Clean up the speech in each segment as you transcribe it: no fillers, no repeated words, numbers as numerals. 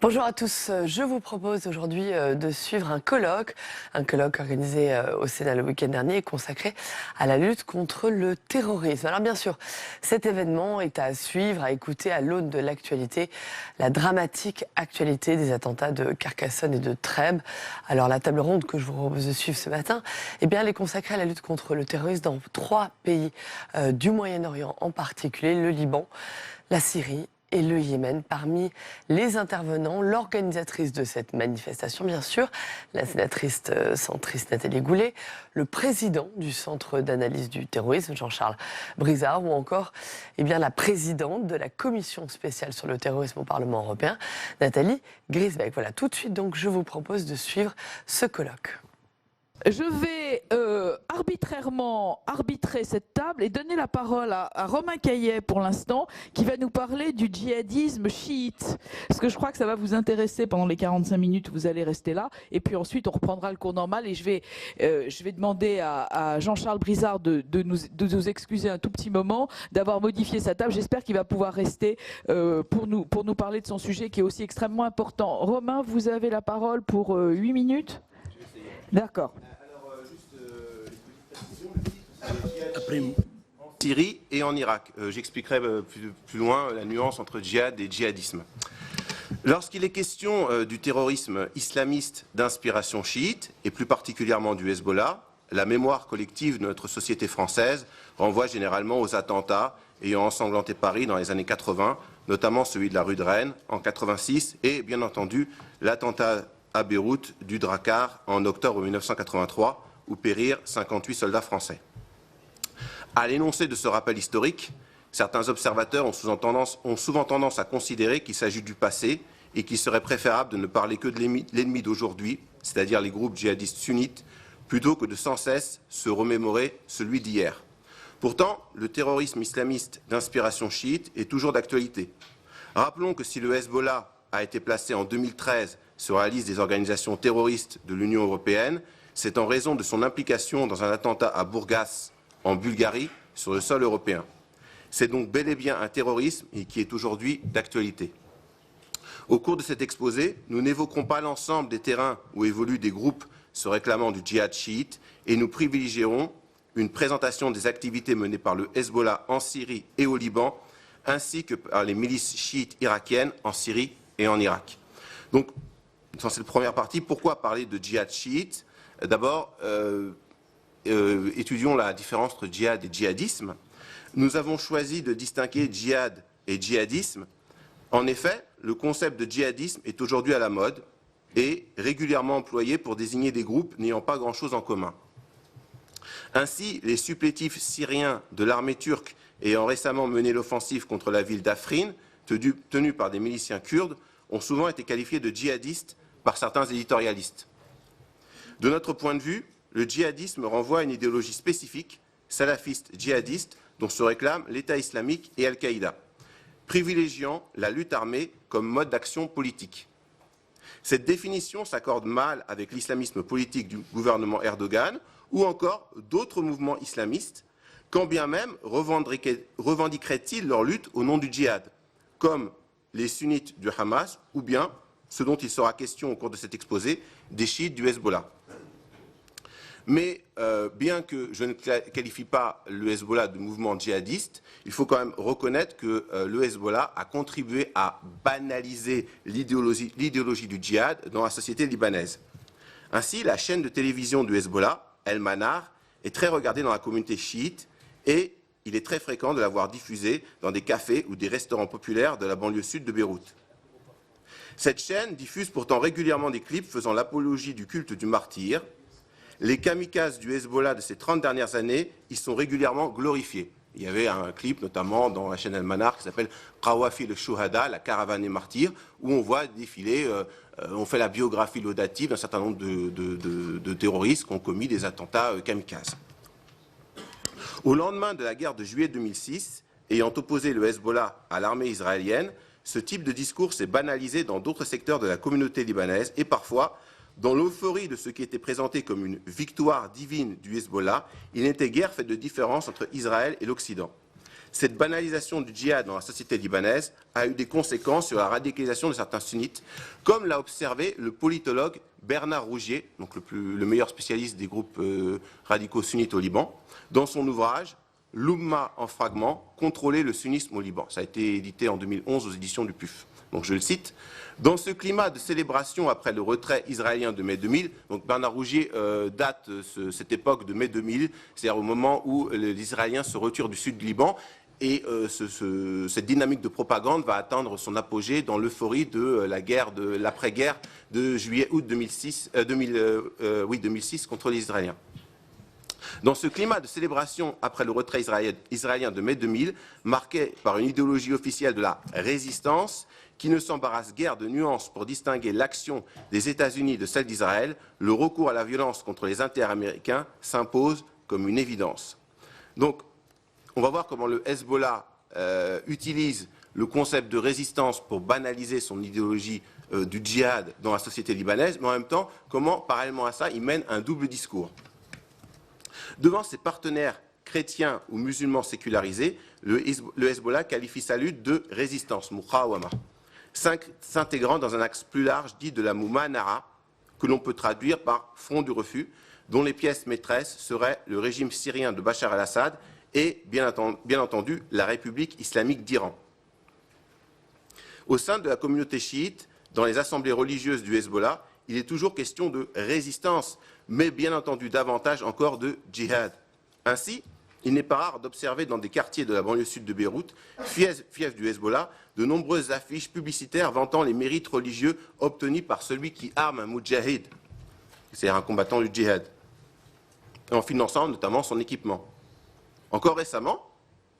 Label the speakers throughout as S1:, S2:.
S1: Bonjour à tous, je vous propose aujourd'hui de suivre un colloque organisé au Sénat le week-end dernier et consacré à la lutte contre le terrorisme. Alors bien sûr, cet événement est à suivre, à écouter à l'aune de l'actualité, la dramatique actualité des attentats de Carcassonne et de Trèbes. Alors la table ronde que je vous propose de suivre ce matin, elle est consacrée à la lutte contre le terrorisme dans 3 pays du Moyen-Orient, en particulier le Liban, la Syrie et le Yémen. Parmi les intervenants, l'organisatrice de cette manifestation, bien sûr, la sénatrice centriste Nathalie Goulet, le président du Centre d'analyse du terrorisme, Jean-Charles Brizard, ou encore la présidente de la Commission spéciale sur le terrorisme au Parlement européen, Nathalie Griesbeck. Voilà, tout de suite, donc, je vous propose de suivre ce colloque.
S2: Je vais arbitrairement arbitrer cette table et donner la parole à Romain Caillet pour l'instant, qui va nous parler du djihadisme chiite. Parce que je crois que ça va vous intéresser pendant les 45 minutes, vous allez rester là. Et puis ensuite, on reprendra le cours normal et je vais demander à Jean-Charles Brizard de nous excuser un tout petit moment, d'avoir modifié sa table. J'espère qu'il va pouvoir rester pour nous parler de son sujet qui est aussi extrêmement important. Romain, vous avez la parole pour 8 minutes. D'accord.
S3: En Syrie et en Irak. J'expliquerai plus loin la nuance entre djihad et djihadisme. Lorsqu'il est question du terrorisme islamiste d'inspiration chiite, et plus particulièrement du Hezbollah, la mémoire collective de notre société française renvoie généralement aux attentats ayant ensanglanté Paris dans les années 80, notamment celui de la rue de Rennes en 86 et bien entendu l'attentat à Beyrouth du Drakkar en octobre 1983 où périrent 58 soldats français. À l'énoncé de ce rappel historique, certains observateurs ont souvent tendance à considérer qu'il s'agit du passé et qu'il serait préférable de ne parler que de l'ennemi d'aujourd'hui, c'est-à-dire les groupes djihadistes sunnites, plutôt que de sans cesse se remémorer celui d'hier. Pourtant, le terrorisme islamiste d'inspiration chiite est toujours d'actualité. Rappelons que si le Hezbollah a été placé en 2013 sur la liste des organisations terroristes de l'Union européenne, c'est en raison de son implication dans un attentat à Burgas, en Bulgarie, sur le sol européen. C'est donc bel et bien un terrorisme et qui est aujourd'hui d'actualité. Au cours de cet exposé, nous n'évoquerons pas l'ensemble des terrains où évoluent des groupes se réclamant du djihad chiite et nous privilégierons une présentation des activités menées par le Hezbollah en Syrie et au Liban, ainsi que par les milices chiites irakiennes en Syrie et en Irak. Donc, dans cette première partie, pourquoi parler de djihad chiite? D'abord, étudions la différence entre djihad et djihadisme. Nous avons choisi de distinguer djihad et djihadisme. En effet, le concept de djihadisme est aujourd'hui à la mode et régulièrement employé pour désigner des groupes n'ayant pas grand-chose en commun. Ainsi, les supplétifs syriens de l'armée turque ayant récemment mené l'offensive contre la ville d'Afrin, tenue par des miliciens kurdes, ont souvent été qualifiés de djihadistes par certains éditorialistes. De notre point de vue, le djihadisme renvoie à une idéologie spécifique, salafiste djihadiste, dont se réclament l'État islamique et Al-Qaïda, privilégiant la lutte armée comme mode d'action politique. Cette définition s'accorde mal avec l'islamisme politique du gouvernement Erdogan ou encore d'autres mouvements islamistes, quand bien même revendiqueraient-ils leur lutte au nom du djihad, comme les sunnites du Hamas ou bien, ce dont il sera question au cours de cet exposé, des chiites du Hezbollah. Mais bien que je ne qualifie pas le Hezbollah de mouvement djihadiste, il faut quand même reconnaître que le Hezbollah a contribué à banaliser l'idéologie du djihad dans la société libanaise. Ainsi, la chaîne de télévision du Hezbollah, El Manar, est très regardée dans la communauté chiite et il est très fréquent de la voir diffusée dans des cafés ou des restaurants populaires de la banlieue sud de Beyrouth. Cette chaîne diffuse pourtant régulièrement des clips faisant l'apologie du culte du martyr. Les kamikazes du Hezbollah de ces 30 dernières années, ils sont régulièrement glorifiés. Il y avait un clip, notamment dans la chaîne El Manar, qui s'appelle Qawafi le Shuhada, la caravane des martyrs, où on voit défiler, on fait la biographie laudative d'un certain nombre de terroristes qui ont commis des attentats kamikazes. Au lendemain de la guerre de juillet 2006, ayant opposé le Hezbollah à l'armée israélienne, ce type de discours s'est banalisé dans d'autres secteurs de la communauté libanaise et parfois, dans l'euphorie de ce qui était présenté comme une victoire divine du Hezbollah, il n'était guère fait de différence entre Israël et l'Occident. Cette banalisation du djihad dans la société libanaise a eu des conséquences sur la radicalisation de certains sunnites, comme l'a observé le politologue Bernard Rougier, donc le meilleur spécialiste des groupes radicaux sunnites au Liban, dans son ouvrage « L'Oumma en fragments, contrôler le sunnisme au Liban ». Ça a été édité en 2011 aux éditions du PUF. Donc je le cite. Dans ce climat de célébration après le retrait israélien de mai 2000, donc Bernard Rougier date cette époque de mai 2000, c'est-à-dire au moment où les Israéliens se retirent du sud du Liban, et cette dynamique de propagande va atteindre son apogée dans l'euphorie de la guerre, de l'après-guerre de juillet-août 2006 contre les Israéliens. Dans ce climat de célébration après le retrait israélien de mai 2000, marqué par une idéologie officielle de la résistance, qui ne s'embarrasse guère de nuances pour distinguer l'action des États-Unis de celle d'Israël, le recours à la violence contre les interaméricains s'impose comme une évidence. Donc, on va voir comment le Hezbollah utilise le concept de résistance pour banaliser son idéologie du djihad dans la société libanaise, mais en même temps, comment, parallèlement à ça, il mène un double discours. Devant ses partenaires chrétiens ou musulmans sécularisés, le Hezbollah qualifie sa lutte de résistance, muqawama, s'intégrant dans un axe plus large dit de la Moumanara, que l'on peut traduire par front du refus, dont les pièces maîtresses seraient le régime syrien de Bachar el-Assad et, bien entendu, la République islamique d'Iran. Au sein de la communauté chiite, dans les assemblées religieuses du Hezbollah, il est toujours question de résistance, mais bien entendu davantage encore de djihad. Ainsi, il n'est pas rare d'observer dans des quartiers de la banlieue sud de Beyrouth, fief du Hezbollah, de nombreuses affiches publicitaires vantant les mérites religieux obtenus par celui qui arme un moudjahid, c'est-à-dire un combattant du djihad, en finançant notamment son équipement. Encore récemment,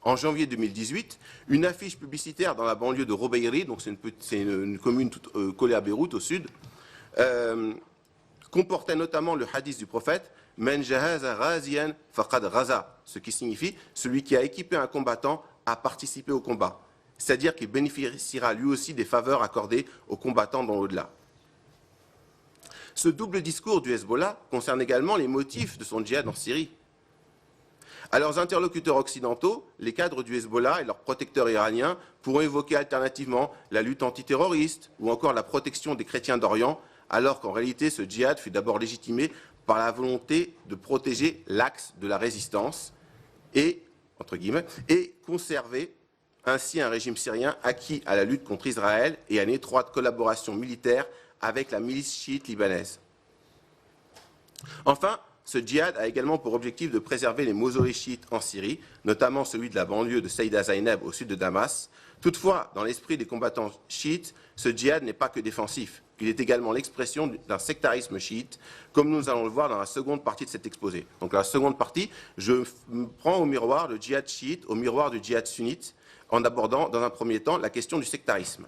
S3: en janvier 2018, une affiche publicitaire dans la banlieue de Robeiri, donc c'est une commune collée à Beyrouth au sud, comportait notamment le hadith du prophète « Men jahaza ghaziyan faqad ghaza », ce qui signifie « celui qui a équipé un combattant a participé au combat », c'est-à-dire qu'il bénéficiera lui aussi des faveurs accordées aux combattants dans l'au-delà. Ce double discours du Hezbollah concerne également les motifs de son djihad en Syrie. À leurs interlocuteurs occidentaux, les cadres du Hezbollah et leurs protecteurs iraniens pourront évoquer alternativement la lutte antiterroriste ou encore la protection des chrétiens d'Orient, alors qu'en réalité ce djihad fut d'abord légitimé par la volonté de protéger l'axe de la résistance et, entre guillemets, et conserver ainsi un régime syrien acquis à la lutte contre Israël et à une étroite collaboration militaire avec la milice chiite libanaise. Enfin, ce djihad a également pour objectif de préserver les mausolées chiites en Syrie, notamment celui de la banlieue de Saïda Zainab au sud de Damas. Toutefois, dans l'esprit des combattants chiites, ce djihad n'est pas que défensif. Il est également l'expression d'un sectarisme chiite, comme nous allons le voir dans la seconde partie de cet exposé. Donc, dans la seconde partie, je prends au miroir le djihad chiite, au miroir du djihad sunnite, en abordant dans un premier temps la question du sectarisme.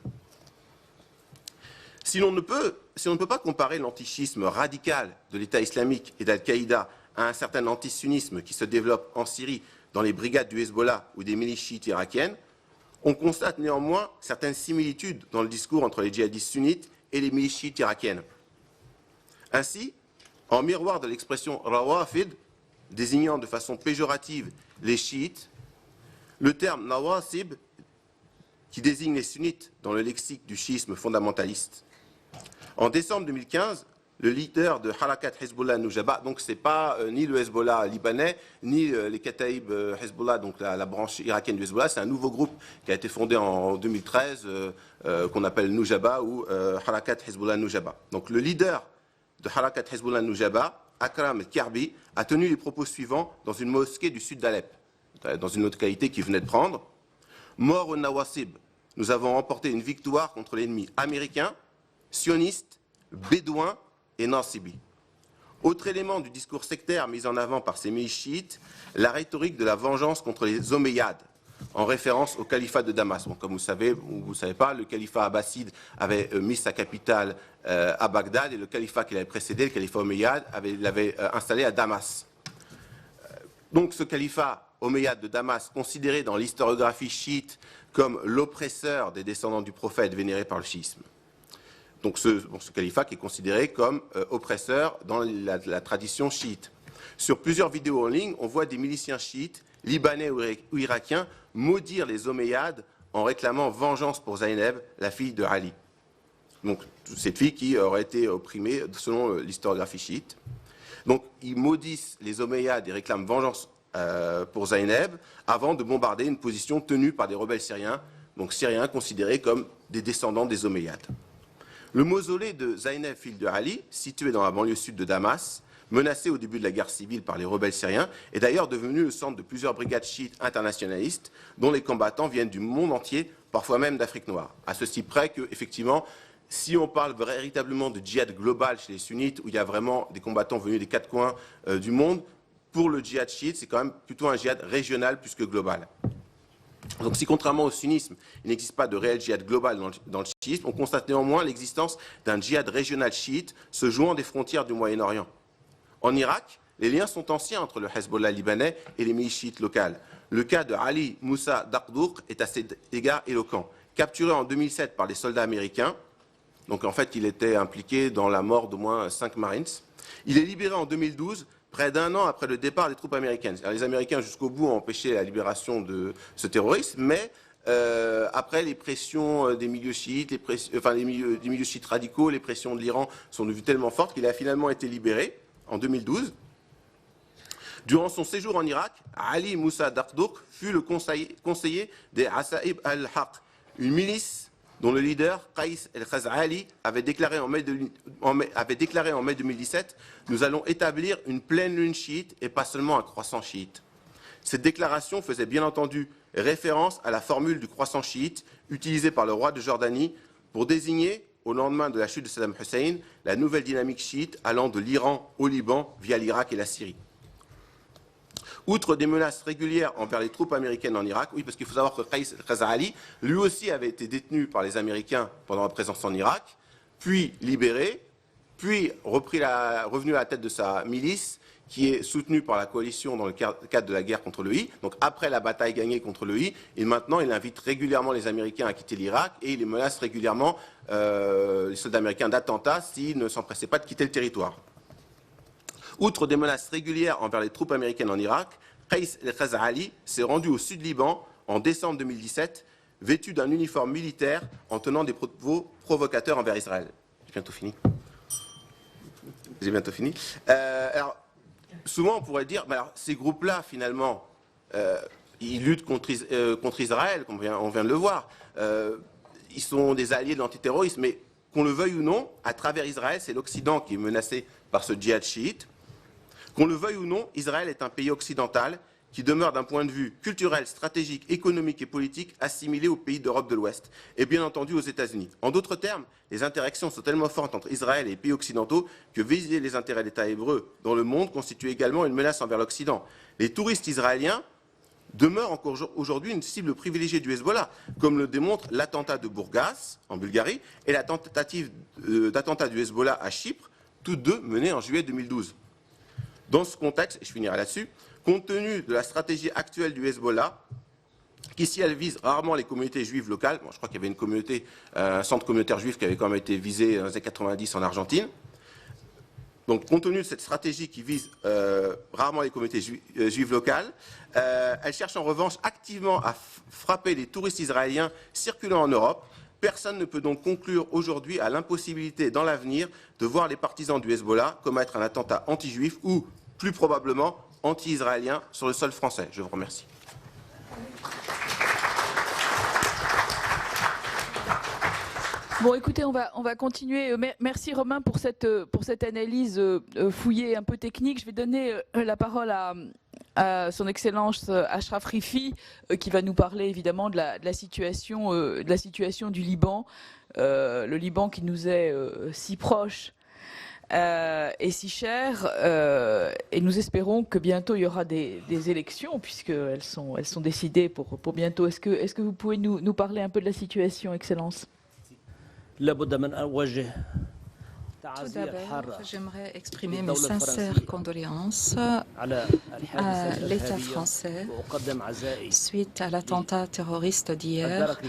S3: Si l'on ne peut pas comparer l'antichisme radical de l'État islamique et d'Al-Qaïda à un certain antisunnisme qui se développe en Syrie dans les brigades du Hezbollah ou des milices chiites irakiennes, on constate néanmoins certaines similitudes dans le discours entre les djihadistes sunnites et les milices chiites irakiennes. Ainsi, en miroir de l'expression « rawafid », désignant de façon péjorative les chiites, le terme « nawasib », qui désigne les sunnites dans le lexique du chiisme fondamentaliste. En décembre 2015, le leader de Harakat Hezbollah Nujaba, donc ce n'est pas ni le Hezbollah libanais, ni les Kataïb Hezbollah, donc la branche irakienne du Hezbollah, c'est un nouveau groupe qui a été fondé en 2013, qu'on appelle Nujaba ou Harakat Hezbollah Nujaba. Donc le leader de Harakat Hezbollah Nujaba, Akram El-Karbi, a tenu les propos suivants dans une mosquée du sud d'Alep, dans une localité qu'il venait de prendre. Mort au Nawasib, nous avons remporté une victoire contre l'ennemi américain, sioniste, bédouin et Nasibi. Autre élément du discours sectaire mis en avant par ces milices chiites, la rhétorique de la vengeance contre les Omeyyades, en référence au califat de Damas. Bon, comme vous savez, ou vous ne savez pas, le califat abbasside avait mis sa capitale à Bagdad et le califat qui l'avait précédé, le califat Omeyyade, l'avait installé à Damas. Donc ce califat Omeyyade de Damas, considéré dans l'historiographie chiite comme l'oppresseur des descendants du prophète vénéré par le chiisme. Donc ce califat qui est considéré comme oppresseur dans la tradition chiite. Sur plusieurs vidéos en ligne, on voit des miliciens chiites libanais ou irakiens, maudirent les Omeyyades en réclamant vengeance pour Zaynab, la fille de Ali. Donc, cette fille qui aurait été opprimée selon l'historiographie chiite. Donc, ils maudissent les Omeyyades et réclament vengeance pour Zaynab avant de bombarder une position tenue par des rebelles syriens, donc syriens considérés comme des descendants des Omeyyades. Le mausolée de Zaynab, fille de Ali, situé dans la banlieue sud de Damas, menacé au début de la guerre civile par les rebelles syriens, est d'ailleurs devenu le centre de plusieurs brigades chiites internationalistes dont les combattants viennent du monde entier, parfois même d'Afrique noire. À ceci près que, effectivement, si on parle véritablement de djihad global chez les sunnites, où il y a vraiment des combattants venus des quatre coins du monde, pour le djihad chiite, c'est quand même plutôt un djihad régional plus que global. Donc si contrairement au sunnisme, il n'existe pas de réel djihad global dans le chiisme, on constate néanmoins l'existence d'un djihad régional chiite se jouant des frontières du Moyen-Orient. En Irak, les liens sont anciens entre le Hezbollah libanais et les milices chiites locales. Le cas de Ali Moussa Daqdouk est à cet égard éloquent. Capturé en 2007 par les soldats américains, donc en fait il était impliqué dans la mort d'au moins 5 Marines, il est libéré en 2012, près d'un an après le départ des troupes américaines. Alors, les Américains jusqu'au bout ont empêché la libération de ce terroriste, mais après les pressions des milieux chiites, des milieux chiites radicaux, les pressions de l'Iran sont devenues tellement fortes qu'il a finalement été libéré en 2012. Durant son séjour en Irak, Ali Moussa Daqdouk fut le conseiller des Asa'ib al-Haq, une milice dont le leader, Qais el-Khaz'ali, avait déclaré en mai 2017 « Nous allons établir une pleine lune chiite et pas seulement un croissant chiite ». Cette déclaration faisait bien entendu référence à la formule du croissant chiite utilisée par le roi de Jordanie pour désigner, au lendemain de la chute de Saddam Hussein, la nouvelle dynamique chiite allant de l'Iran au Liban via l'Irak et la Syrie. Outre des menaces régulières envers les troupes américaines en Irak, oui, parce qu'il faut savoir que Qais el-Khaz'ali, lui aussi avait été détenu par les Américains pendant la présence en Irak, puis libéré, puis revenu à la tête de sa milice, qui est soutenue par la coalition dans le cadre de la guerre contre le I. Donc après la bataille gagnée contre le I, et maintenant il invite régulièrement les Américains à quitter l'Irak et il les menace régulièrement les soldats américains d'attentats s'ils ne s'empressaient pas de quitter le territoire. Outre des menaces régulières envers les troupes américaines en Irak, Qais el-Khaz'ali s'est rendu au sud Liban en décembre 2017, vêtu d'un uniforme militaire en tenant des propos provocateurs envers Israël. J'ai bientôt fini. Alors, souvent on pourrait dire, alors, ces groupes-là, finalement, ils luttent contre Israël, on vient de le voir. Ils sont des alliés de l'antiterrorisme, mais qu'on le veuille ou non, à travers Israël, c'est l'Occident qui est menacé par ce djihad chiite. Qu'on le veuille ou non, Israël est un pays occidental qui demeure d'un point de vue culturel, stratégique, économique et politique assimilé aux pays d'Europe de l'Ouest et bien entendu aux États-Unis. En d'autres termes, les interactions sont tellement fortes entre Israël et les pays occidentaux que viser les intérêts d'État hébreux dans le monde constitue également une menace envers l'Occident. Les touristes israéliens demeurent encore aujourd'hui une cible privilégiée du Hezbollah, comme le démontre l'attentat de Bourgas, en Bulgarie, et la tentative d'attentat du Hezbollah à Chypre, toutes deux menées en juillet 2012. Dans ce contexte, et je finirai là-dessus, compte tenu de la stratégie actuelle du Hezbollah, qui si elle vise rarement les communautés juives locales, bon, je crois qu'il y avait une communauté, un centre communautaire juif qui avait quand même été visé dans les années 90 en Argentine. Donc compte tenu de cette stratégie qui vise rarement les communautés juives locales, elle cherche en revanche activement à frapper les touristes israéliens circulant en Europe. Personne ne peut donc conclure aujourd'hui à l'impossibilité dans l'avenir de voir les partisans du Hezbollah commettre un attentat anti-juif ou, plus probablement, anti-israélien sur le sol français. Je vous remercie.
S2: Bon, écoutez, on va continuer. Merci Romain pour cette analyse fouillée, un peu technique. Je vais donner la parole à son Excellence Achraf Rifi, qui va nous parler évidemment de la situation du Liban, le Liban qui nous est si proche et si cher. Et nous espérons que bientôt il y aura des élections, puisqu'elles sont décidées pour bientôt. Est-ce que vous pouvez nous parler un peu de la situation, Excellence ?
S4: لابد من أن أوجه Tout d'abord, j'aimerais exprimer mes sincères condoléances à l'État français suite à l'attentat terroriste d'hier.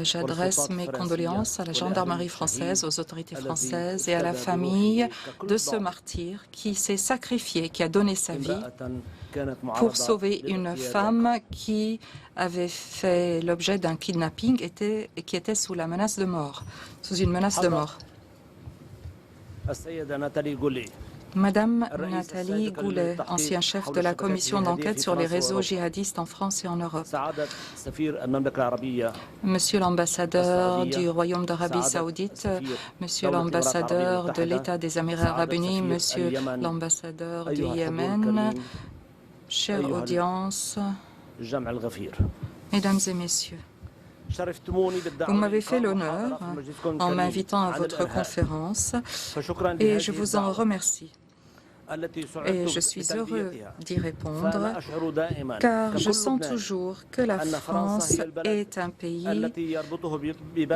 S4: J'adresse mes condoléances à la gendarmerie française, aux autorités françaises et à la famille de ce martyr qui s'est sacrifié, qui a donné sa vie pour sauver une femme qui avait fait l'objet d'un kidnapping et qui était sous la menace de mort, sous une menace de mort. Madame Nathalie Goulet, ancien chef de la commission d'enquête sur les réseaux djihadistes en France et en Europe. Monsieur l'ambassadeur du Royaume d'Arabie Saoudite, Monsieur l'ambassadeur de l'État des Émirats Arabes Unis, Monsieur l'ambassadeur du Yémen, chère audience, Mesdames et Messieurs. Vous m'avez fait l'honneur en m'invitant à votre conférence et je vous en remercie. Et je suis heureux d'y répondre, car je sens toujours que la France est un pays,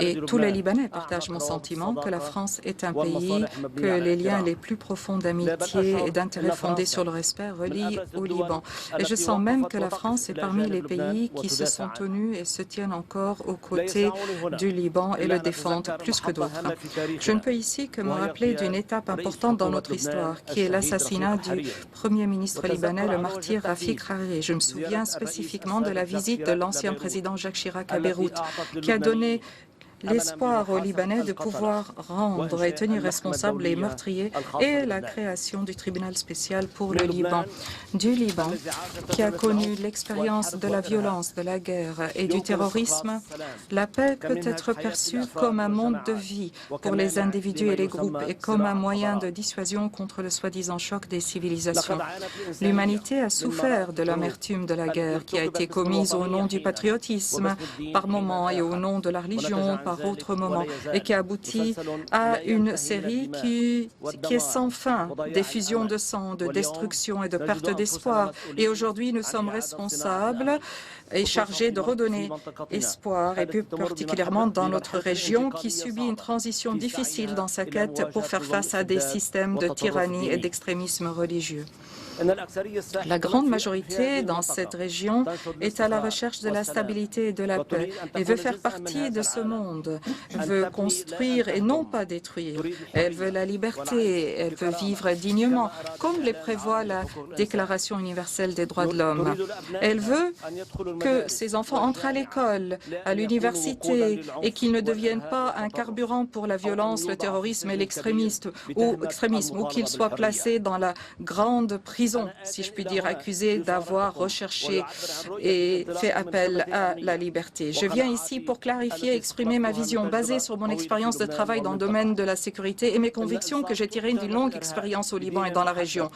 S4: et tous les Libanais partagent mon sentiment, que la France est un pays que les liens les plus profonds d'amitié et d'intérêt fondés sur le respect relient au Liban. Et je sens même que la France est parmi les pays qui se sont tenus et se tiennent encore aux côtés du Liban et le défendent plus que d'autres. Je ne peux ici que me rappeler d'une étape importante dans notre histoire, qui est l'assassinat du Premier ministre libanais, le martyr Rafik Hariri. Je me souviens spécifiquement de la visite de l'ancien président Jacques Chirac à Beyrouth, qui a donné l'espoir aux Libanais de pouvoir rendre et tenir responsables les meurtriers et la création du tribunal spécial pour le Liban. Du Liban, qui a connu l'expérience de la violence, de la guerre et du terrorisme, la paix peut être perçue comme un monde de vie pour les individus et les groupes et comme un moyen de dissuasion contre le soi-disant choc des civilisations. L'humanité a souffert de l'amertume de la guerre qui a été commise au nom du patriotisme par moments et au nom de la religion par autres moments et qui aboutit à une série qui est sans fin, d'effusion de sang, de destruction et de perte d'espoir. Et aujourd'hui, nous sommes responsables et chargés de redonner espoir, et plus particulièrement dans notre région qui subit une transition difficile dans sa quête pour faire face à des systèmes de tyrannie et d'extrémisme religieux. La grande majorité dans cette région est à la recherche de la stabilité et de la paix et veut faire partie de ce monde, veut construire et non pas détruire. Elle veut la liberté, elle veut vivre dignement, comme le prévoit la Déclaration universelle des droits de l'homme. Elle veut que ses enfants entrent à l'école, à l'université et qu'ils ne deviennent pas un carburant pour la violence, le terrorisme et l'extrémisme ou qu'ils soient placés dans la grande prison, si je puis dire, accusés d'avoir recherché et fait appel à la liberté. Je viens ici pour clarifier et exprimer ma vision basée sur mon expérience de travail dans le domaine de la sécurité et mes convictions que j'ai tirées d'une longue expérience au Liban et dans la région.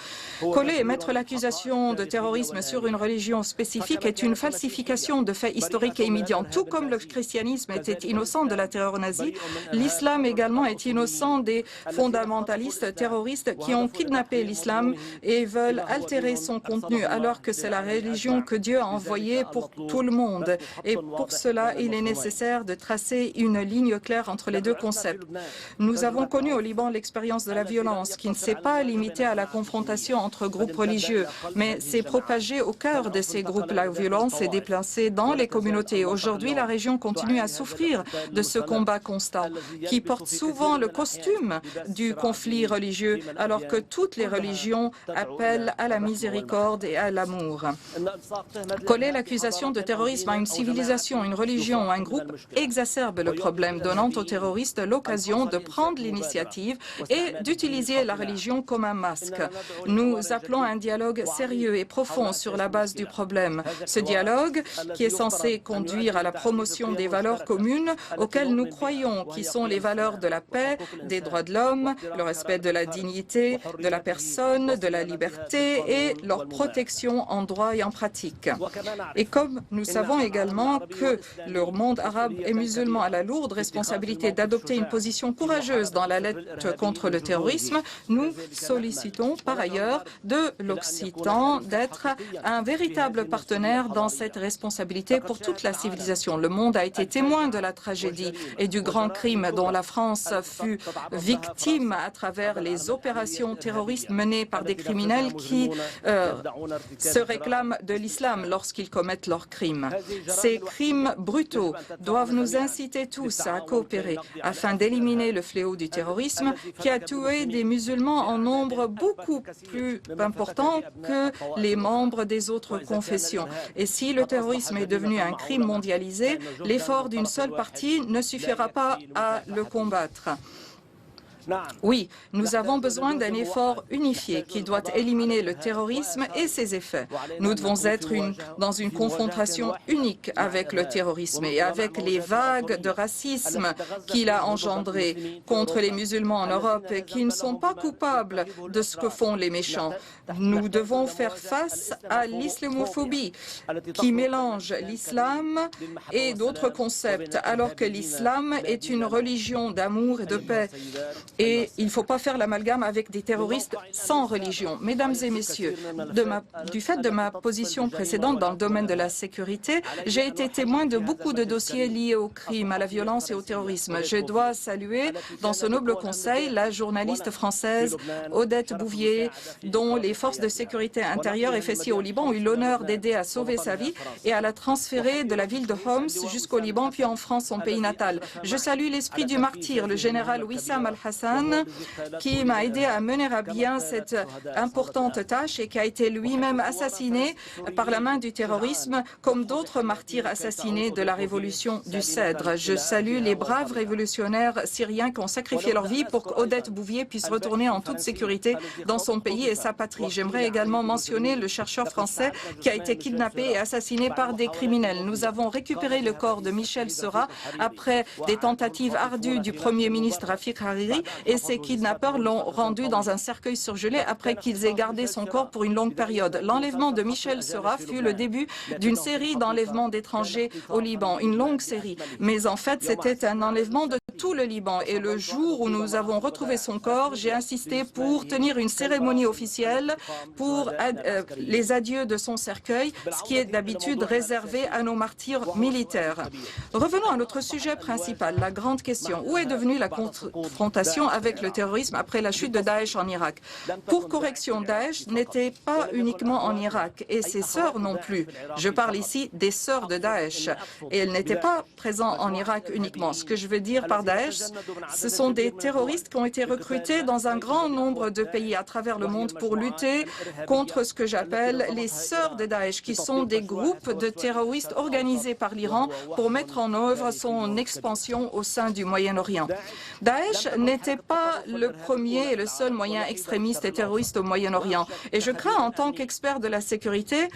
S4: Coller et mettre l'accusation de terrorisme sur une religion spécifique est une falsification de faits historiques et immédiats. Tout comme le christianisme était innocent de la terreur nazie, l'islam également est innocent des fondamentalistes terroristes qui ont kidnappé l'islam et veulent altérer son contenu alors que c'est la religion que Dieu a envoyée pour tout le monde. Et pour cela, il est nécessaire de tracer une ligne claire entre les deux concepts. Nous avons connu au Liban l'expérience de la violence qui ne s'est pas limitée à la confrontation entre groupes religieux, mais s'est propagée au cœur de ces groupes. La violence s'est déplacée dans les communautés. Aujourd'hui, la région continue à souffrir de ce combat constant qui porte souvent le costume du conflit religieux alors que toutes les religions appellent à la miséricorde et à l'amour. Coller l'accusation de terrorisme à une civilisation, une religion ou un groupe exacerbe le problème, donnant aux terroristes l'occasion de prendre l'initiative et d'utiliser la religion comme un masque. Nous appelons à un dialogue sérieux et profond sur la base du problème. Ce dialogue, qui est censé conduire à la promotion des valeurs communes auxquelles nous croyons, qui sont les valeurs de la paix, des droits de l'homme, le respect de la dignité de la personne, de la liberté et leur protection en droit et en pratique. Et comme nous savons également que le monde arabe et musulman a la lourde responsabilité d'adopter une position courageuse dans la lutte contre le terrorisme, nous sollicitons par ailleurs de l'Occitan d'être un véritable partenaire dans cette ses responsabilités pour toute la civilisation. Le monde a été témoin de la tragédie et du grand crime dont la France fut victime à travers les opérations terroristes menées par des criminels qui se réclament de l'islam lorsqu'ils commettent leurs crimes. Ces crimes brutaux doivent nous inciter tous à coopérer afin d'éliminer le fléau du terrorisme qui a tué des musulmans en nombre beaucoup plus important que les membres des autres confessions. Et si le terrorisme est devenu un crime mondialisé, l'effort d'une seule partie ne suffira pas à le combattre. Oui, nous avons besoin d'un effort unifié qui doit éliminer le terrorisme et ses effets. Nous devons être dans une confrontation unique avec le terrorisme et avec les vagues de racisme qu'il a engendrées contre les musulmans en Europe et qui ne sont pas coupables de ce que font les méchants. Nous devons faire face à l'islamophobie qui mélange l'islam et d'autres concepts, alors que l'islam est une religion d'amour et de paix. Et il ne faut pas faire l'amalgame avec des terroristes sans religion. Mesdames et messieurs, du fait de ma position précédente dans le domaine de la sécurité, j'ai été témoin de beaucoup de dossiers liés au crime, à la violence et au terrorisme. Je dois saluer dans ce noble conseil la journaliste française Odette Bouvier, dont les forces de sécurité intérieure FSI au Liban ont eu l'honneur d'aider à sauver sa vie et à la transférer de la ville de Homs jusqu'au Liban, puis en France, son pays natal. Je salue l'esprit du martyr, le général Wissam Al-Hassan, qui m'a aidé à mener à bien cette importante tâche et qui a été lui-même assassiné par la main du terrorisme, comme d'autres martyrs assassinés de la révolution du Cèdre. Je salue les braves révolutionnaires syriens qui ont sacrifié leur vie pour qu'Odette Bouvier puisse retourner en toute sécurité dans son pays et sa patrie. J'aimerais également mentionner le chercheur français qui a été kidnappé et assassiné par des criminels. Nous avons récupéré le corps de Michel Serra après des tentatives ardues du Premier ministre Rafik Hariri et ses kidnappeurs l'ont rendu dans un cercueil surgelé après qu'ils aient gardé son corps pour une longue période. L'enlèvement de Michel Serra fut le début d'une série d'enlèvements d'étrangers au Liban, une longue série. Mais en fait, c'était un enlèvement de tout le Liban. Et le jour où nous avons retrouvé son corps, j'ai insisté pour tenir une cérémonie officielle pour les adieux de son cercueil, ce qui est d'habitude réservé à nos martyrs militaires. Revenons à notre sujet principal, la grande question. Où est devenue la confrontation avec le terrorisme après la chute de Daesh en Irak? Pour correction, Daesh n'était pas uniquement en Irak et ses sœurs non plus. Je parle ici des sœurs de Daesh et elles n'étaient pas présentes en Irak uniquement. Ce que je veux dire par Daesh, ce sont des terroristes qui ont été recrutés dans un grand nombre de pays à travers le monde pour lutter contre ce que j'appelle les sœurs de Daesh, qui sont des groupes de terroristes organisés par l'Iran pour mettre en œuvre son expansion au sein du Moyen-Orient. Daesh n'était pas le premier et le seul moyen extrémiste et terroriste au Moyen-Orient. Et je crains, en tant qu'expert de la sécurité,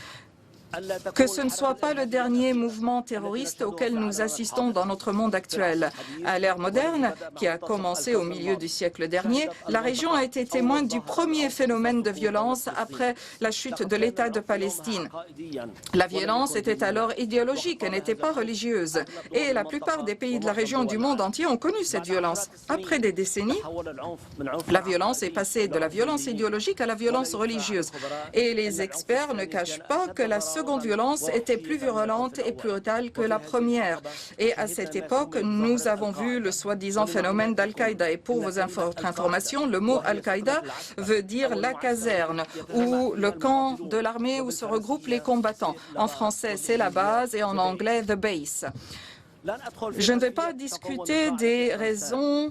S4: que ce ne soit pas le dernier mouvement terroriste auquel nous assistons dans notre monde actuel. À l'ère moderne, qui a commencé au milieu du siècle dernier, la région a été témoin du premier phénomène de violence après la chute de l'État de Palestine. La violence était alors idéologique, elle n'était pas religieuse. Et la plupart des pays de la région du monde entier ont connu cette violence. Après des décennies, la violence est passée de la violence idéologique à la violence religieuse. Et les experts ne cachent pas que la seconde violence était plus violente et plus brutale que la première. Et à cette époque, nous avons vu le soi-disant phénomène d'Al-Qaïda. Et pour votre information, le mot Al-Qaïda veut dire la caserne ou le camp de l'armée où se regroupent les combattants. En français, c'est la base et en anglais, the base. Je ne vais pas discuter des raisons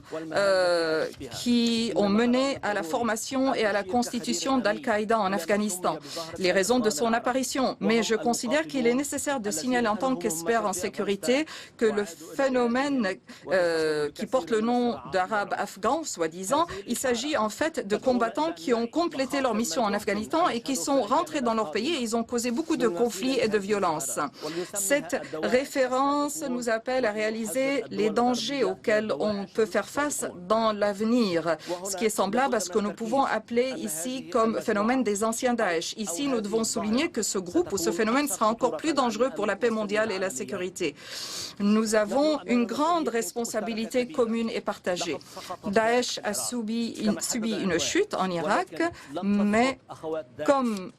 S4: qui ont mené à la formation et à la constitution d'Al-Qaïda en Afghanistan, les raisons de son apparition. Mais je considère qu'il est nécessaire de signaler en tant qu'expert en sécurité que le phénomène qui porte le nom d'Arabes afghans, soi-disant, il s'agit en fait de combattants qui ont complété leur mission en Afghanistan et qui sont rentrés dans leur pays et ils ont causé beaucoup de conflits et de violences. Cette référence nous a appelle à réaliser les dangers auxquels on peut faire face dans l'avenir, ce qui est semblable à ce que nous pouvons appeler ici comme phénomène des anciens Daesh. Ici, nous devons souligner que ce groupe ou ce phénomène sera encore plus dangereux pour la paix mondiale et la sécurité. Nous avons une grande responsabilité commune et partagée. Daesh a subi une chute en Irak, mais comme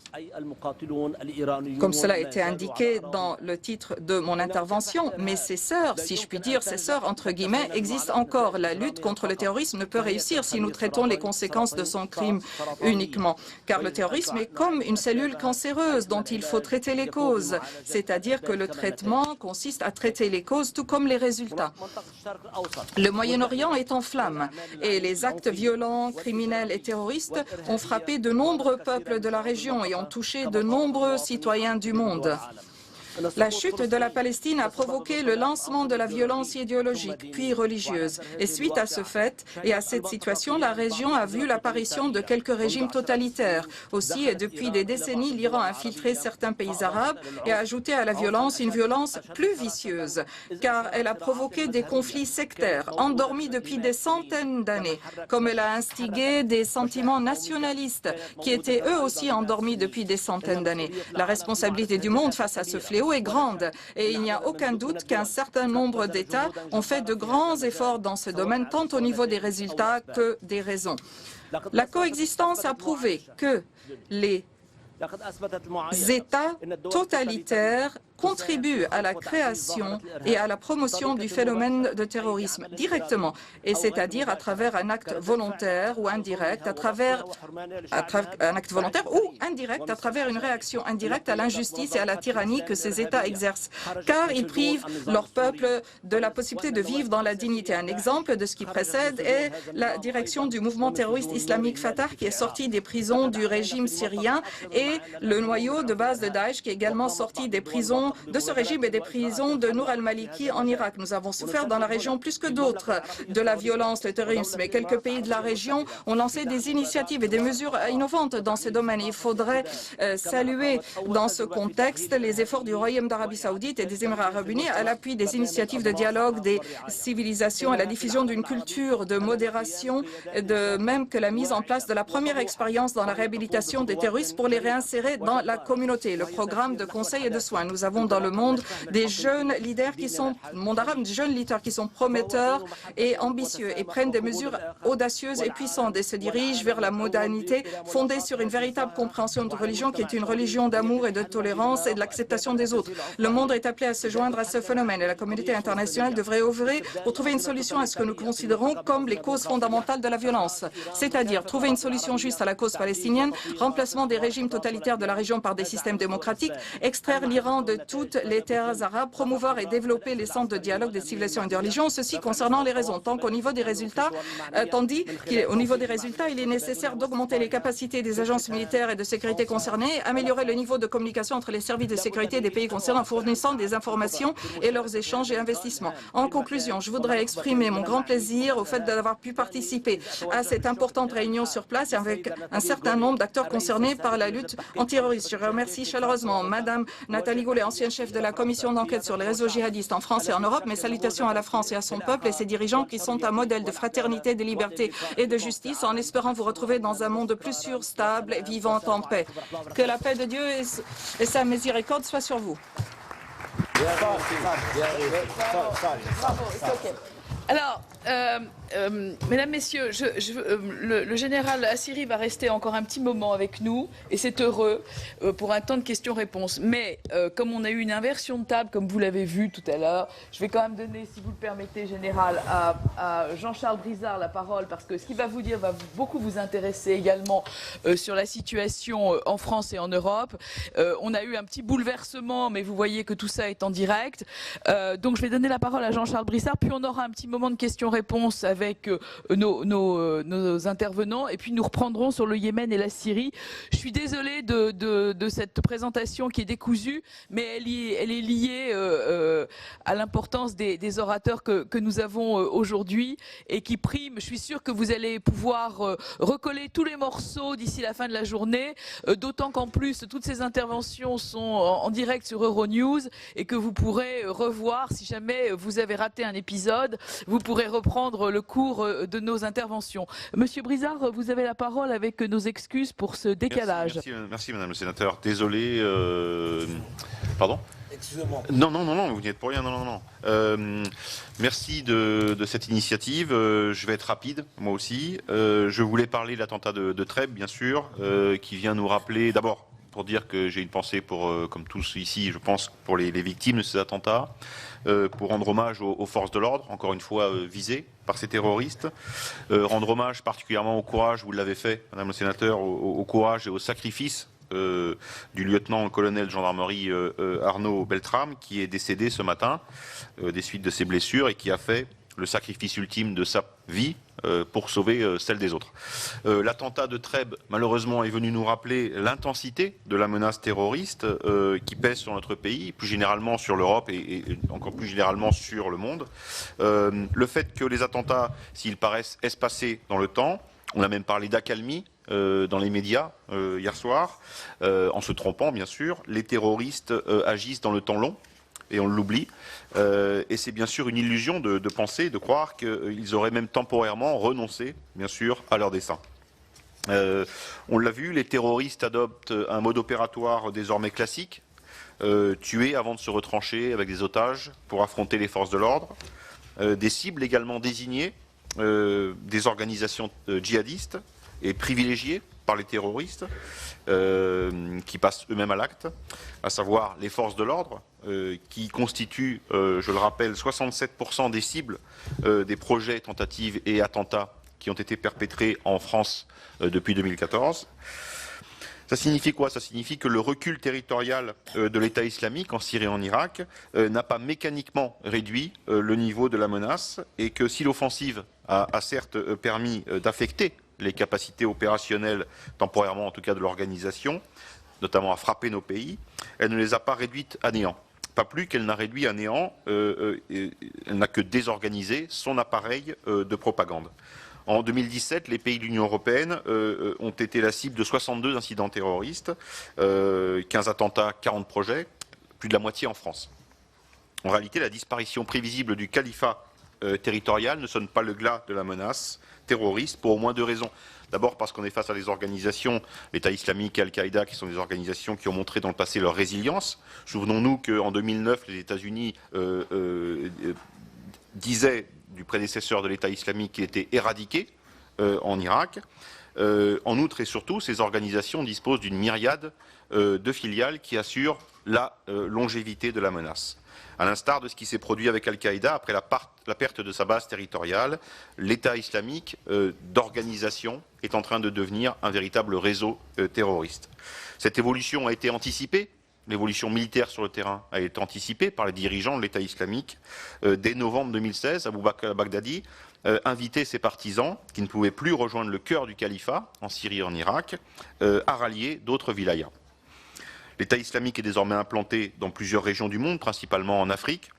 S4: cela a été indiqué dans le titre de mon intervention, mais ces sœurs, si je puis dire, ces sœurs entre guillemets, existent encore. La lutte contre le terrorisme ne peut réussir si nous traitons les conséquences de son crime uniquement, car le terrorisme est comme une cellule cancéreuse dont il faut traiter les causes, c'est-à-dire que le traitement consiste à traiter les causes tout comme les résultats. Le Moyen-Orient est en flammes et les actes violents, criminels et terroristes ont frappé de nombreux peuples de la région et ont touché de nombreux citoyens du monde. La chute de la Palestine a provoqué le lancement de la violence idéologique, puis religieuse. Et suite à ce fait et à cette situation, la région a vu l'apparition de quelques régimes totalitaires. Aussi, et depuis des décennies, l'Iran a infiltré certains pays arabes et a ajouté à la violence une violence plus vicieuse, car elle a provoqué des conflits sectaires, endormis depuis des centaines d'années, comme elle a instigé des sentiments nationalistes qui étaient eux aussi endormis depuis des centaines d'années. La responsabilité du monde face à ce fléau est grande et il n'y a aucun doute qu'un certain nombre d'États ont fait de grands efforts dans ce domaine, tant au niveau des résultats que des raisons. La coexistence a prouvé que les États totalitaires contribuent à la création et à la promotion du phénomène de terrorisme directement, et c'est-à-dire à travers un acte volontaire ou indirect, à travers un acte volontaire ou indirect, à travers une réaction indirecte à l'injustice et à la tyrannie que ces États exercent, car ils privent leur peuple de la possibilité de vivre dans la dignité. Un exemple de ce qui précède est la direction du mouvement terroriste islamique Fatah qui est sorti des prisons du régime syrien et le noyau de base de Daesh qui est également sorti des prisons de ce régime et des prisons de Nour al-Maliki en Irak. Nous avons souffert dans la région plus que d'autres de la violence, le terrorisme, et quelques pays de la région ont lancé des initiatives et des mesures innovantes dans ce domaine. Il faudrait saluer dans ce contexte les efforts du Royaume d'Arabie Saoudite et des Émirats arabes unis à l'appui des initiatives de dialogue des civilisations et la diffusion d'une culture de modération, de même que la mise en place de la première expérience dans la réhabilitation des terroristes pour les réinsérer dans la communauté. Le programme de conseil et de soins. Nous avons dans le monde des jeunes leaders qui sont, monde arabe, des jeunes leaders qui sont prometteurs et ambitieux et prennent des mesures audacieuses et puissantes et se dirigent vers la modernité fondée sur une véritable compréhension de religion qui est une religion d'amour et de tolérance et de l'acceptation des autres. Le monde est appelé à se joindre à ce phénomène et la communauté internationale devrait œuvrer pour trouver une solution à ce que nous considérons comme les causes fondamentales de la violence, c'est-à-dire trouver une solution juste à la cause palestinienne, remplacement des régimes totalitaires de la région par des systèmes démocratiques, extraire l'Iran de toutes les terres arabes, promouvoir et développer les centres de dialogue des civilisations et des religions, ceci concernant les raisons. Tant qu'au niveau des résultats, tandis qu'au niveau des résultats, il est nécessaire d'augmenter les capacités des agences militaires et de sécurité concernées, améliorer le niveau de communication entre les services de sécurité des pays concernés en fournissant des informations et leurs échanges et investissements. En conclusion, je voudrais exprimer mon grand plaisir au fait d'avoir pu participer à cette importante réunion sur place avec un certain nombre d'acteurs concernés par la lutte antiterroriste. Je remercie chaleureusement Madame Nathalie Goulet, ancienne chef de la commission d'enquête sur les réseaux djihadistes en France et en Europe. Mes salutations à la France et à son peuple et ses dirigeants qui sont un modèle de fraternité, de liberté et de justice, en espérant vous retrouver dans un monde plus sûr, stable et vivant en paix. Que la paix de Dieu et sa miséricorde soient sur vous.
S2: Alors, mesdames, messieurs, le général Assiri va rester encore un petit moment avec nous, et c'est heureux, pour un temps de questions-réponses. Mais comme on a eu une inversion de table, comme vous l'avez vu tout à l'heure, je vais quand même donner, si vous le permettez, général, à Jean-Charles Brizard la parole, parce que ce qu'il va vous dire va beaucoup vous intéresser également sur la situation en France et en Europe. On a eu un petit bouleversement, mais vous voyez que tout ça est en direct. Donc je vais donner la parole à Jean-Charles Brizard, puis on aura un petit petit moment de questions-réponses avec nos intervenants et puis nous reprendrons sur le Yémen et la Syrie. Je suis désolée de cette présentation qui est décousue, mais elle est liée à l'importance des orateurs que nous avons aujourd'hui et qui priment. Je suis sûre que vous allez pouvoir recoller tous les morceaux d'ici la fin de la journée, d'autant qu'en plus toutes ces interventions sont en direct sur Euronews et que vous pourrez revoir, si jamais vous avez raté un épisode, vous pourrez reprendre le cours de nos interventions. Monsieur Brizard, vous avez la parole avec nos excuses pour ce décalage.
S5: Merci Madame le Sénateur. Désolé. Pardon ?
S6: Excusez-moi.
S5: Non, vous n'y êtes pour rien, non. Merci de cette initiative. Je vais être rapide, moi aussi. Je voulais parler de l'attentat de Trèbes, bien sûr, qui vient nous rappeler, d'abord, pour dire que j'ai une pensée pour, comme tous ici, je pense, pour les victimes de ces attentats, pour rendre hommage aux forces de l'ordre, encore une fois visées par ces terroristes, rendre hommage particulièrement au courage, vous l'avez fait, Madame le Sénateur, au courage et au sacrifice du lieutenant-colonel de gendarmerie Arnaud Beltrame, qui est décédé ce matin des suites de ses blessures et qui a fait le sacrifice ultime de sa vie pour sauver celle des autres. L'attentat de Trèbes, malheureusement, est venu nous rappeler l'intensité de la menace terroriste qui pèse sur notre pays, plus généralement sur l'Europe et encore plus généralement sur le monde. Le fait que les attentats, s'ils paraissent espacés dans le temps, on a même parlé d'accalmie dans les médias hier soir, en se trompant bien sûr, les terroristes agissent dans le temps long. Et on l'oublie. Et c'est bien sûr une illusion de penser, de croire qu'ils auraient même temporairement renoncé, bien sûr, à leur dessein. On l'a vu, les terroristes adoptent un mode opératoire désormais classique, tuer avant de se retrancher avec des otages pour affronter les forces de l'ordre, des cibles également désignées, des organisations djihadistes et privilégiées par les terroristes, qui passent eux-mêmes à l'acte, à savoir les forces de l'ordre, qui constituent, je le rappelle, 67% des cibles des projets, tentatives et attentats qui ont été perpétrés en France depuis 2014. Ça signifie quoi? Ça signifie que le recul territorial de l'État islamique en Syrie et en Irak n'a pas mécaniquement réduit le niveau de la menace et que si l'offensive a certes permis d'affecter les capacités opérationnelles, temporairement en tout cas de l'organisation, notamment à frapper nos pays, elle ne les a pas réduites à néant. Pas plus qu'elle n'a réduit à néant, elle n'a que désorganisé son appareil de propagande. En 2017, les pays de l'Union européenne ont été la cible de 62 incidents terroristes, 15 attentats, 40 projets, plus de la moitié en France. En réalité, la disparition prévisible du califat territorial ne sonne pas le glas de la menace terroriste pour au moins deux raisons. D'abord parce qu'on est face à des organisations, l'État islamique et Al-Qaïda, qui sont des organisations qui ont montré dans le passé leur résilience. Souvenons-nous qu'en 2009, les États-Unis disaient du prédécesseur de l'État islamique qu'il était éradiqué en Irak. En outre et surtout, ces organisations disposent d'une myriade de filiales qui assurent la longévité de la menace. À l'instar de ce qui s'est produit avec Al-Qaïda après la perte de sa base territoriale, l'État islamique d'organisation est en train de devenir un véritable réseau terroriste. Cette évolution a été anticipée, l'évolution militaire sur le terrain a été anticipée par les dirigeants de l'État islamique. Dès novembre 2016, Abou Bakr al-Baghdadi invitait ses partisans, qui ne pouvaient plus rejoindre le cœur du califat, en Syrie et en Irak, à rallier d'autres wilayas. L'État islamique est désormais implanté dans plusieurs régions du monde, principalement en Afrique,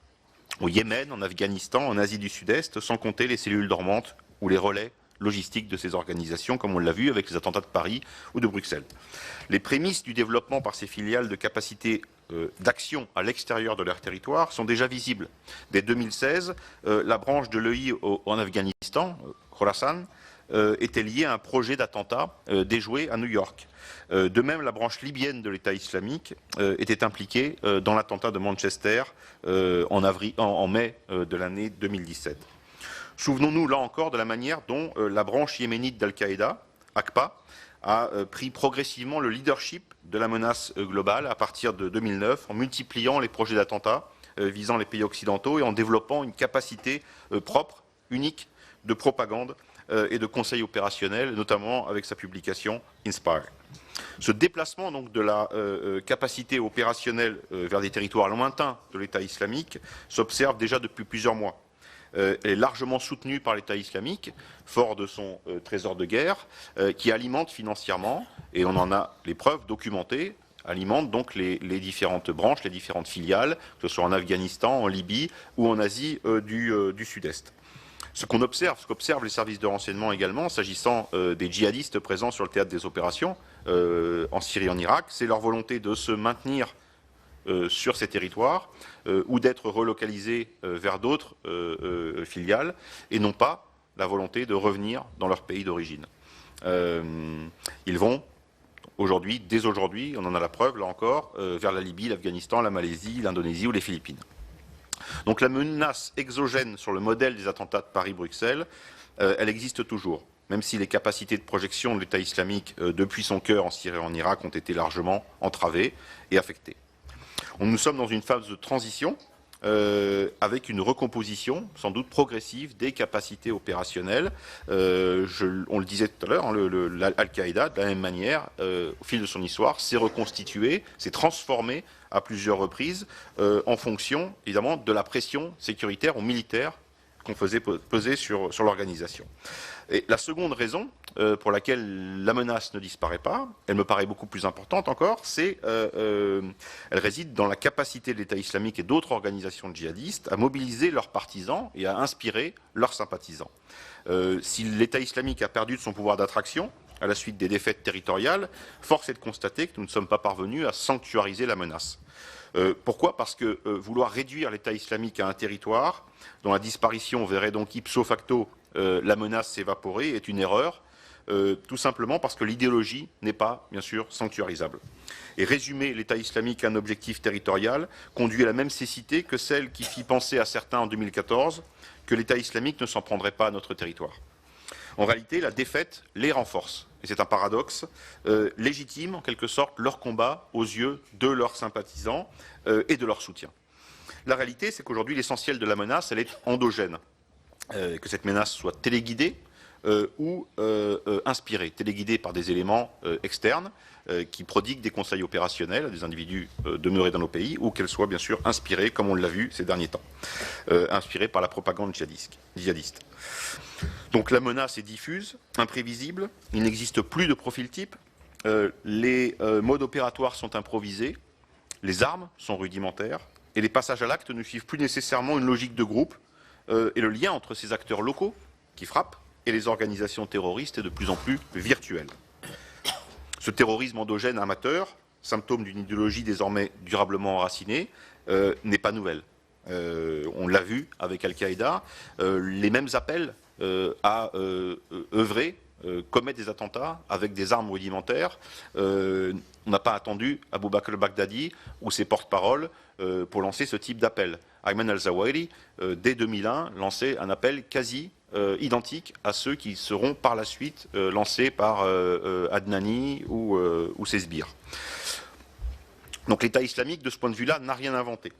S5: au Yémen, en Afghanistan, en Asie du Sud-Est, sans compter les cellules dormantes ou les relais logistiques de ces organisations, comme on l'a vu avec les attentats de Paris ou de Bruxelles. Les prémices du développement par ces filiales de capacités d'action à l'extérieur de leur territoire sont déjà visibles. Dès 2016, la branche de l'EI en Afghanistan, Khorasan, était liée à un projet d'attentat déjoué à New York. De même, la branche libyenne de l'État islamique était impliquée dans l'attentat de Manchester en mai de l'année 2017. Souvenons-nous là encore de la manière dont la branche yéménite d'Al-Qaïda, AQPA, a pris progressivement le leadership de la menace globale à partir de 2009 en multipliant les projets d'attentats visant les pays occidentaux et en développant une capacité propre, unique, de propagande et de conseil opérationnel, notamment avec sa publication Inspire. Ce déplacement donc de la capacité opérationnelle vers des territoires lointains de l'État islamique s'observe déjà depuis plusieurs mois. est largement soutenue par l'État islamique, fort de son trésor de guerre, qui alimente financièrement, et on en a les preuves documentées, alimente donc les différentes branches, les différentes filiales, que ce soit en Afghanistan, en Libye ou en Asie du Sud-Est. Ce qu'observent les services de renseignement également, s'agissant des djihadistes présents sur le théâtre des opérations en Syrie et en Irak, c'est leur volonté de se maintenir sur ces territoires ou d'être relocalisés vers d'autres filiales, et non pas la volonté de revenir dans leur pays d'origine. Ils vont aujourd'hui, dès aujourd'hui, on en a la preuve là encore, vers la Libye, l'Afghanistan, la Malaisie, l'Indonésie ou les Philippines. Donc la menace exogène sur le modèle des attentats de Paris-Bruxelles, elle existe toujours, même si les capacités de projection de l'État islamique depuis son cœur en Syrie et en Irak ont été largement entravées et affectées. Nous sommes dans une phase de transition avec une recomposition sans doute progressive des capacités opérationnelles. On le disait tout à l'heure, hein, Al-Qaïda, de la même manière, au fil de son histoire, s'est reconstitué, s'est transformé à plusieurs reprises en fonction, évidemment, de la pression sécuritaire ou militaire qu'on faisait peser sur l'organisation. Et la seconde raison pour laquelle la menace ne disparaît pas, elle me paraît beaucoup plus importante encore, elle réside dans la capacité de l'État islamique et d'autres organisations djihadistes à mobiliser leurs partisans et à inspirer leurs sympathisants. Si l'État islamique a perdu de son pouvoir d'attraction à la suite des défaites territoriales, force est de constater que nous ne sommes pas parvenus à sanctuariser la menace. Pourquoi ? Parce que vouloir réduire l'État islamique à un territoire dont la disparition verrait donc ipso facto la menace s'évaporer est une erreur, tout simplement parce que l'idéologie n'est pas, bien sûr, sanctuarisable. Et résumer l'État islamique à un objectif territorial conduit à la même cécité que celle qui fit penser à certains en 2014 que l'État islamique ne s'en prendrait pas à notre territoire. En réalité, la défaite les renforce. Et c'est un paradoxe, légitime en quelque sorte leur combat aux yeux de leurs sympathisants et de leur soutien. La réalité, c'est qu'aujourd'hui, l'essentiel de la menace, elle est endogène. Que cette menace soit téléguidée ou inspirée, téléguidée par des éléments externes qui prodiguent des conseils opérationnels à des individus demeurés dans nos pays, ou qu'elle soit bien sûr inspirée, comme on l'a vu ces derniers temps, inspirée par la propagande djihadiste. Donc la menace est diffuse, imprévisible, il n'existe plus de profil type, les modes opératoires sont improvisés, les armes sont rudimentaires, et les passages à l'acte ne suivent plus nécessairement une logique de groupe, et le lien entre ces acteurs locaux qui frappent et les organisations terroristes est de plus en plus virtuel. Ce terrorisme endogène amateur, symptôme d'une idéologie désormais durablement enracinée, n'est pas nouvelle. On l'a vu avec Al-Qaïda, les mêmes appels à œuvrer, commettre des attentats avec des armes rudimentaires. On n'a pas attendu Abu Bakr al-Baghdadi ou ses porte-paroles pour lancer ce type d'appel. Ayman al-Zawahiri, dès 2001, lançait un appel quasi identique à ceux qui seront par la suite lancés par Adnani ou ses sbires. Donc l'État islamique, de ce point de vue-là, n'a rien inventé.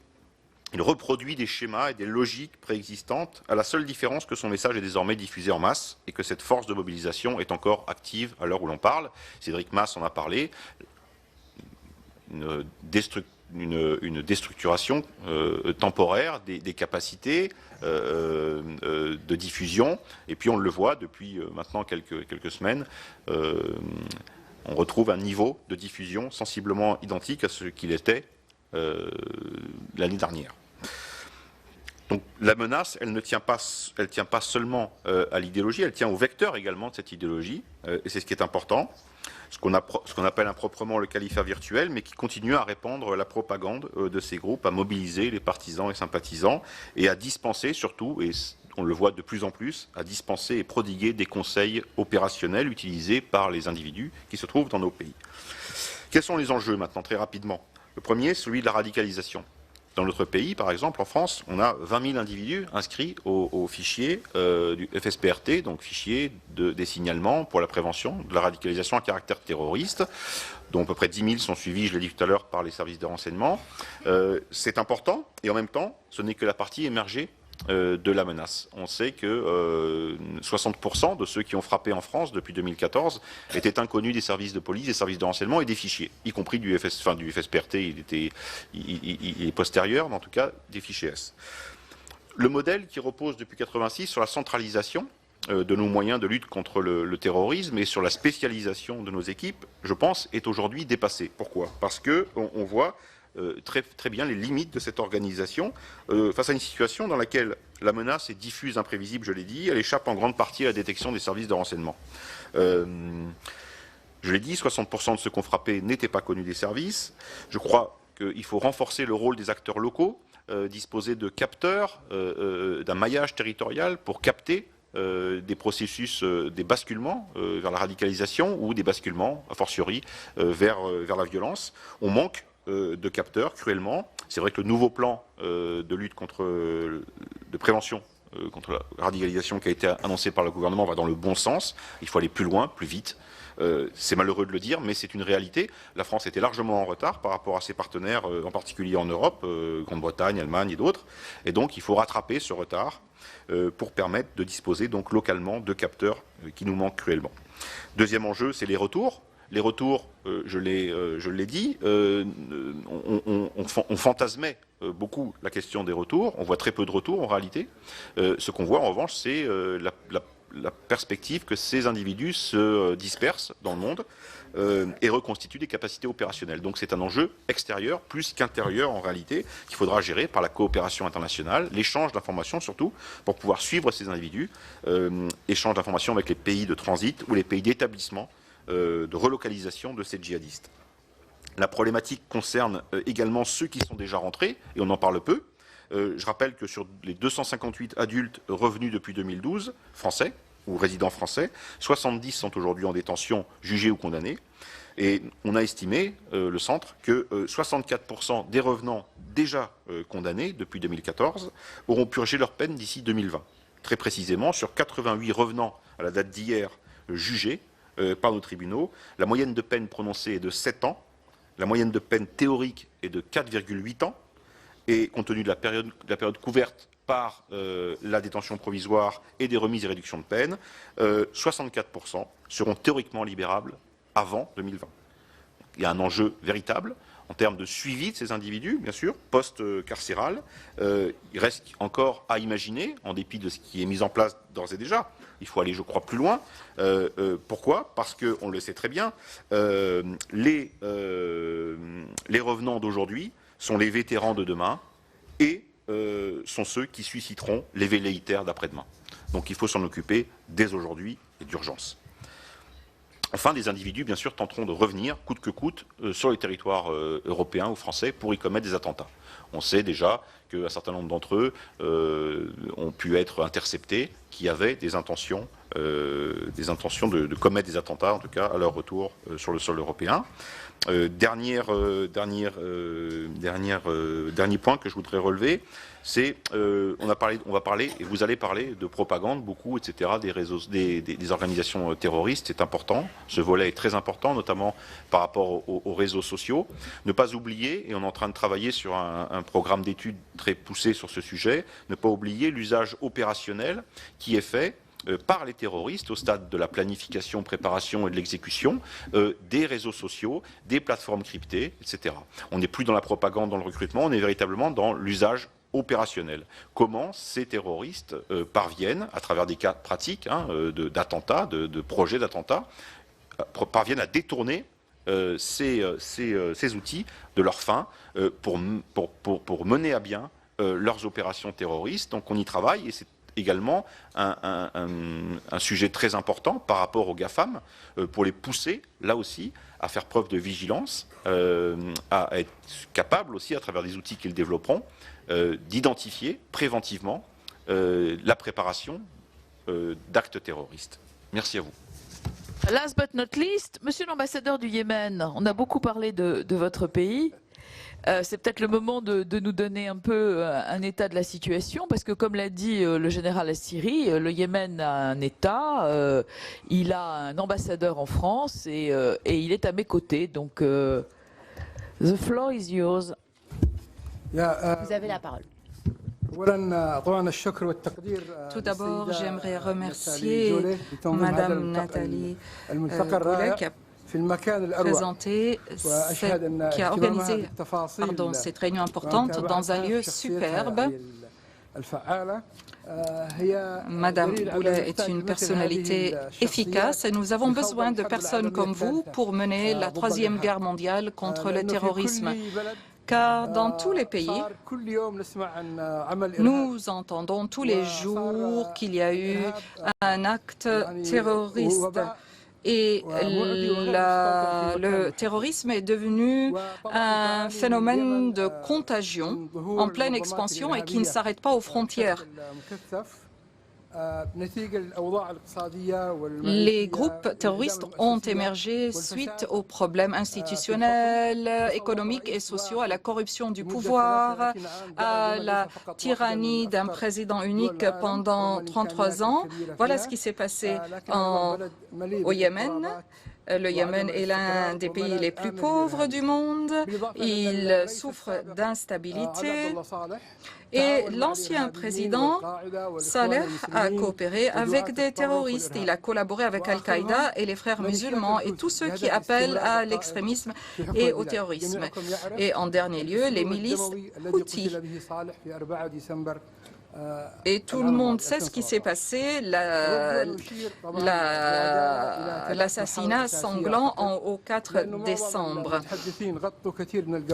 S5: Il reproduit des schémas et des logiques préexistantes, à la seule différence que son message est désormais diffusé en masse et que cette force de mobilisation est encore active à l'heure où l'on parle. Cédric Masse en a parlé. Une déstructuration temporaire des capacités de diffusion. Et puis on le voit depuis maintenant quelques semaines, on retrouve un niveau de diffusion sensiblement identique à ce qu'il était l'année dernière. Donc la menace, elle ne tient pas seulement à l'idéologie, elle tient au vecteur également de cette idéologie, et c'est ce qui est important. Ce qu'on appelle improprement le califat virtuel, mais qui continue à répandre la propagande de ces groupes, à mobiliser les partisans et sympathisants, et à dispenser surtout, et on le voit de plus en plus, à dispenser et prodiguer des conseils opérationnels utilisés par les individus qui se trouvent dans nos pays. Quels sont les enjeux maintenant, très rapidement ? Le premier, celui de la radicalisation. Dans notre pays, par exemple, en France, on a 20 000 individus inscrits au fichier du FSPRT, donc fichier des signalements pour la prévention de la radicalisation à caractère terroriste, dont à peu près 10 000 sont suivis, je l'ai dit tout à l'heure, par les services de renseignement. C'est important, et en même temps, ce n'est que la partie émergée de la menace. On sait que 60% de ceux qui ont frappé en France depuis 2014 étaient inconnus des services de police, des services de renseignement et des fichiers, y compris du FSPRT, il est postérieur, mais en tout cas des fichiers S. Le modèle qui repose depuis 1986 sur la centralisation de nos moyens de lutte contre le terrorisme et sur la spécialisation de nos équipes, je pense, est aujourd'hui dépassé. Pourquoi? Parce qu'on voit très bien les limites de cette organisation face à une situation dans laquelle la menace est diffuse, imprévisible, je l'ai dit, elle échappe en grande partie à la détection des services de renseignement. Je l'ai dit, 60% de ceux qui ont frappé n'étaient pas connus des services. Je crois qu'il faut renforcer le rôle des acteurs locaux, disposer de capteurs, d'un maillage territorial pour capter des processus, des basculements vers la radicalisation ou des basculements, a fortiori, vers la violence. On manque de capteurs, cruellement. C'est vrai que le nouveau plan de lutte de prévention contre la radicalisation qui a été annoncé par le gouvernement va dans le bon sens. Il faut aller plus loin, plus vite. C'est malheureux de le dire, mais c'est une réalité. La France était largement en retard par rapport à ses partenaires, en particulier en Europe, Grande-Bretagne, Allemagne et d'autres. Et donc, il faut rattraper ce retard pour permettre de disposer donc localement de capteurs qui nous manquent cruellement. Deuxième enjeu, c'est les retours. Les retours, je l'ai dit, on fantasmait beaucoup la question des retours. On voit très peu de retours en réalité. Ce qu'on voit en revanche, c'est la perspective que ces individus se dispersent dans le monde et reconstituent des capacités opérationnelles. Donc c'est un enjeu extérieur plus qu'intérieur en réalité qu'il faudra gérer par la coopération internationale, l'échange d'informations surtout pour pouvoir suivre ces individus, échange d'informations avec les pays de transit ou les pays d'établissement de relocalisation de ces djihadistes. La problématique concerne également ceux qui sont déjà rentrés et on en parle peu. Je rappelle que sur les 258 adultes revenus depuis 2012, français ou résidents français, 70 sont aujourd'hui en détention, jugés ou condamnés. Et on a estimé, le centre, que 64% des revenants déjà condamnés depuis 2014 auront purgé leur peine d'ici 2020. Très précisément, sur 88 revenants à la date d'hier jugés par nos tribunaux, la moyenne de peine prononcée est de 7 ans, la moyenne de peine théorique est de 4,8 ans, et compte tenu de la période couverte par la détention provisoire et des remises et réductions de peine, 64% seront théoriquement libérables avant 2020. Il y a un enjeu véritable en termes de suivi de ces individus, bien sûr, post-carcéral. Il reste encore à imaginer, en dépit de ce qui est mis en place d'ores et déjà. Il faut aller, je crois, plus loin. Pourquoi? Parce qu'on le sait très bien, les revenants d'aujourd'hui sont les vétérans de demain et sont ceux qui susciteront les velléitaires d'après-demain. Donc il faut s'en occuper dès aujourd'hui et d'urgence. Enfin, des individus, bien sûr, tenteront de revenir, coûte que coûte, sur les territoires européens ou français pour y commettre des attentats. On sait déjà qu'un certain nombre d'entre eux ont pu être interceptés, qui avaient des intentions de commettre des attentats, en tout cas à leur retour sur le sol européen. Dernier point que je voudrais relever, c'est on va parler et vous allez parler de propagande beaucoup, etc. des organisations terroristes. C'est important. Ce volet est très important, notamment par rapport aux réseaux sociaux. Ne pas oublier, et on est en train de travailler sur un programme d'études très poussé sur ce sujet, ne pas oublier l'usage opérationnel qui est fait par les terroristes au stade de la planification, préparation et de l'exécution des réseaux sociaux, des plateformes cryptées, etc. On n'est plus dans la propagande, dans le recrutement, on est véritablement dans l'usage opérationnel. Comment ces terroristes parviennent, à travers des cas pratiques d'attentats, de projets d'attentats, parviennent à détourner ces outils de leurs fins pour mener à bien leurs opérations terroristes. Donc on y travaille et c'est également un sujet très important par rapport aux GAFAM pour les pousser, là aussi, à faire preuve de vigilance, à être capables aussi, à travers des outils qu'ils développeront, d'identifier préventivement la préparation d'actes terroristes. Merci à vous.
S2: Last but not least, monsieur l'ambassadeur du Yémen, on a beaucoup parlé de votre pays. C'est peut-être le moment de nous donner un peu un état de la situation, parce que comme l'a dit le général Assiri, le Yémen a un État, il a un ambassadeur en France et il est à mes côtés. Donc, the floor is yours.
S6: Vous avez la parole.
S4: Tout d'abord, j'aimerais remercier Madame Nathalie Goulet qui a organisé cette réunion importante dans un lieu superbe Madame Boulet est une personnalité efficace et nous avons besoin de personnes comme vous pour mener la Troisième Guerre mondiale contre le terrorisme. Car dans tous les pays, nous entendons tous les jours qu'il y a eu un acte terroriste. Et le terrorisme est devenu un phénomène de contagion en pleine expansion et qui ne s'arrête pas aux frontières. Les groupes terroristes ont émergé suite aux problèmes institutionnels, économiques et sociaux, à la corruption du pouvoir, à la tyrannie d'un président unique pendant 33 ans. Voilà ce qui s'est passé au Yémen. Le Yémen est l'un des pays les plus pauvres du monde. Il souffre d'instabilité. Et l'ancien président Saleh a coopéré avec des terroristes. Il a collaboré avec Al-Qaïda et les frères musulmans et tous ceux qui appellent à l'extrémisme et au terrorisme. Et en dernier lieu, les milices Houthis. Et tout le monde sait ce qui s'est passé, l'assassinat sanglant au 4 décembre.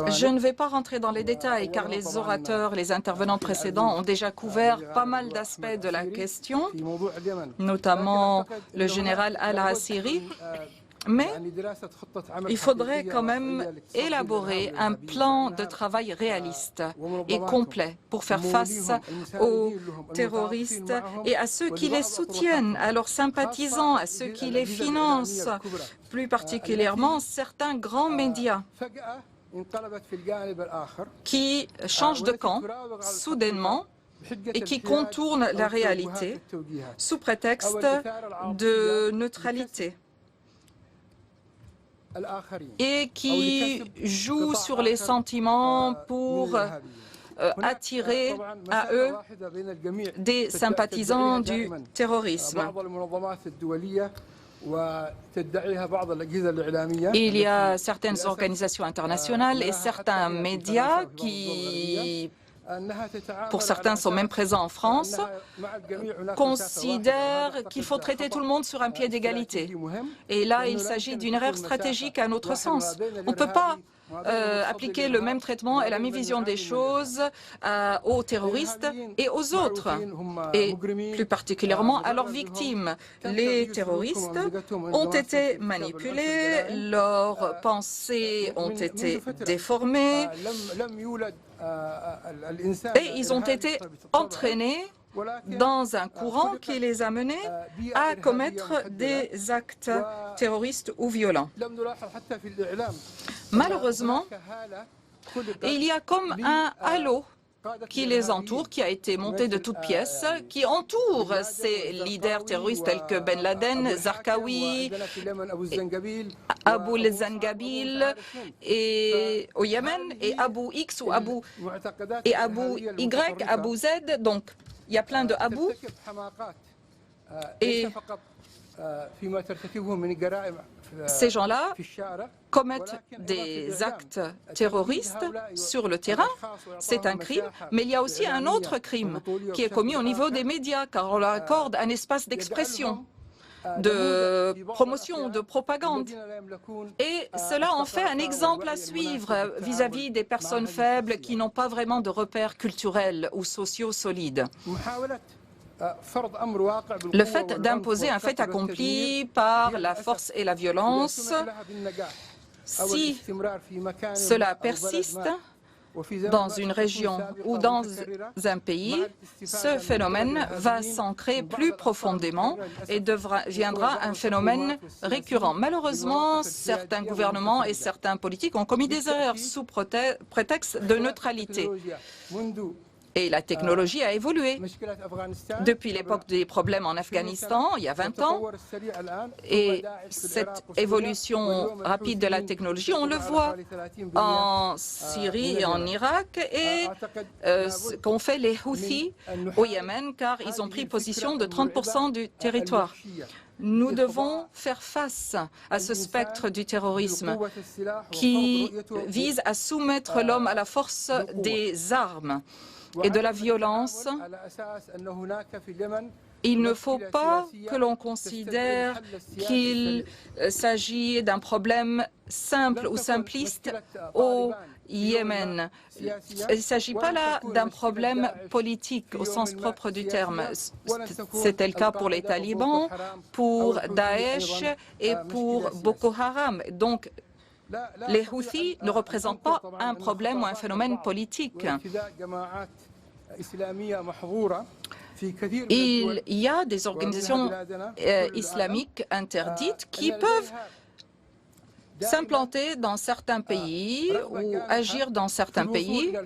S4: Je ne vais pas rentrer dans les détails car les orateurs, les intervenants précédents ont déjà couvert pas mal d'aspects de la question, notamment le général Al-Assiri. Mais il faudrait quand même élaborer un plan de travail réaliste et complet pour faire face aux terroristes et à ceux qui les soutiennent, à leurs sympathisants, à ceux qui les financent, plus particulièrement certains grands médias qui changent de camp soudainement et qui contournent la réalité sous prétexte de neutralité et qui jouent sur les sentiments pour attirer à eux des sympathisants du terrorisme. Il y a certaines organisations internationales et certains médias qui, pour certains, sont même présents en France, considèrent qu'il faut traiter tout le monde sur un pied d'égalité. Et là, il s'agit d'une erreur stratégique à notre sens. On ne peut pas appliquer le même traitement et la même vision des choses aux terroristes et aux autres, et plus particulièrement à leurs victimes. Les terroristes ont été manipulés, leurs pensées ont été déformées, et ils ont été entraînés dans un courant qui les a menés à commettre des actes terroristes ou violents. Malheureusement, il y a comme un halo qui les entoure, qui a été monté de toutes pièces, qui entoure ces leaders terroristes tels que Ben Laden, Zarqawi, Abu Zangabil et au Yémen, et Abu X ou Abu Y, Abu Z. Donc, il y a plein de Abu. Et ces gens-là commettent des actes terroristes sur le terrain. C'est un crime, mais il y a aussi un autre crime qui est commis au niveau des médias, car on leur accorde un espace d'expression, de promotion, de propagande. Et cela en fait un exemple à suivre vis-à-vis des personnes faibles qui n'ont pas vraiment de repères culturels ou sociaux solides. Le fait d'imposer un fait accompli par la force et la violence, si cela persiste dans une région ou dans un pays, ce phénomène va s'ancrer plus profondément et deviendra un phénomène récurrent. Malheureusement, certains gouvernements et certains politiques ont commis des erreurs sous prétexte de neutralité. Et la technologie a évolué. Depuis l'époque des problèmes en Afghanistan, il y a 20 ans, et cette évolution rapide de la technologie, on le voit en Syrie et en Irak, et ce qu'ont fait les Houthis au Yémen, car ils ont pris position de 30% du territoire. Nous devons faire face à ce spectre du terrorisme qui vise à soumettre l'homme à la force des armes. et de la violence. Il ne faut pas que l'on considère qu'il s'agit d'un problème simple ou simpliste au Yémen. Il ne s'agit pas là d'un problème politique au sens propre du terme. C'était le cas pour les talibans, pour Daesh et pour Boko Haram. Donc, les Houthis ne représentent pas un problème ou un phénomène politique. Il y a des organisations islamiques interdites qui peuvent s'implanter dans certains pays ou agir dans certains pays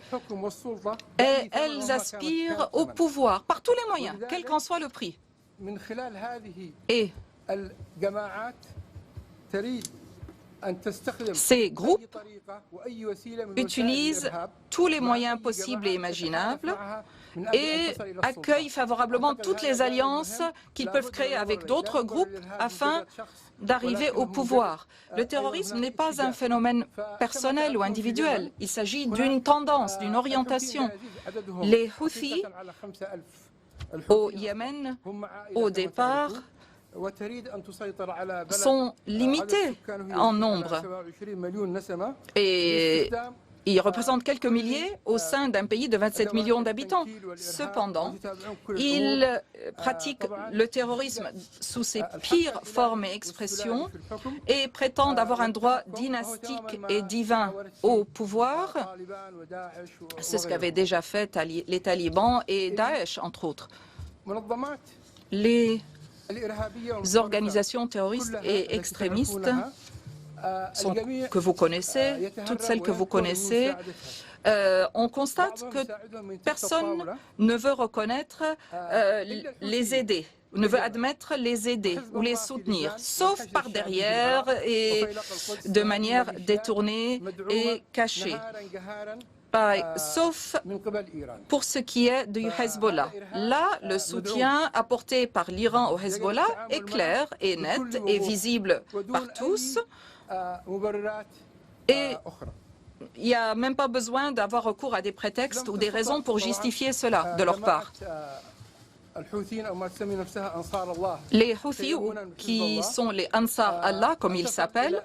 S4: et elles aspirent au pouvoir par tous les moyens, quel qu'en soit le prix. Et ces groupes utilisent tous les moyens possibles et imaginables et accueillent favorablement toutes les alliances qu'ils peuvent créer avec d'autres groupes afin d'arriver au pouvoir. Le terrorisme n'est pas un phénomène personnel ou individuel. Il s'agit d'une tendance, d'une orientation. Les Houthis au Yémen, au départ, sont limités en nombre et ils représentent quelques milliers au sein d'un pays de 27 millions d'habitants. Cependant, ils pratiquent le terrorisme sous ses pires formes et expressions et prétendent avoir un droit dynastique et divin au pouvoir. C'est ce qu'avaient déjà fait les talibans et Daesh, entre autres. Les organisations terroristes et extrémistes que vous connaissez, toutes celles que vous connaissez, on constate que personne ne veut reconnaître les aider, ne veut admettre les aider ou les soutenir, sauf par derrière et de manière détournée et cachée. Sauf pour ce qui est du Hezbollah. Là, le soutien apporté par l'Iran au Hezbollah est clair et net et visible par tous. Et il n'y a même pas besoin d'avoir recours à des prétextes ou des raisons pour justifier cela de leur part. Les Houthis, qui sont les Ansar Allah, comme ils s'appellent,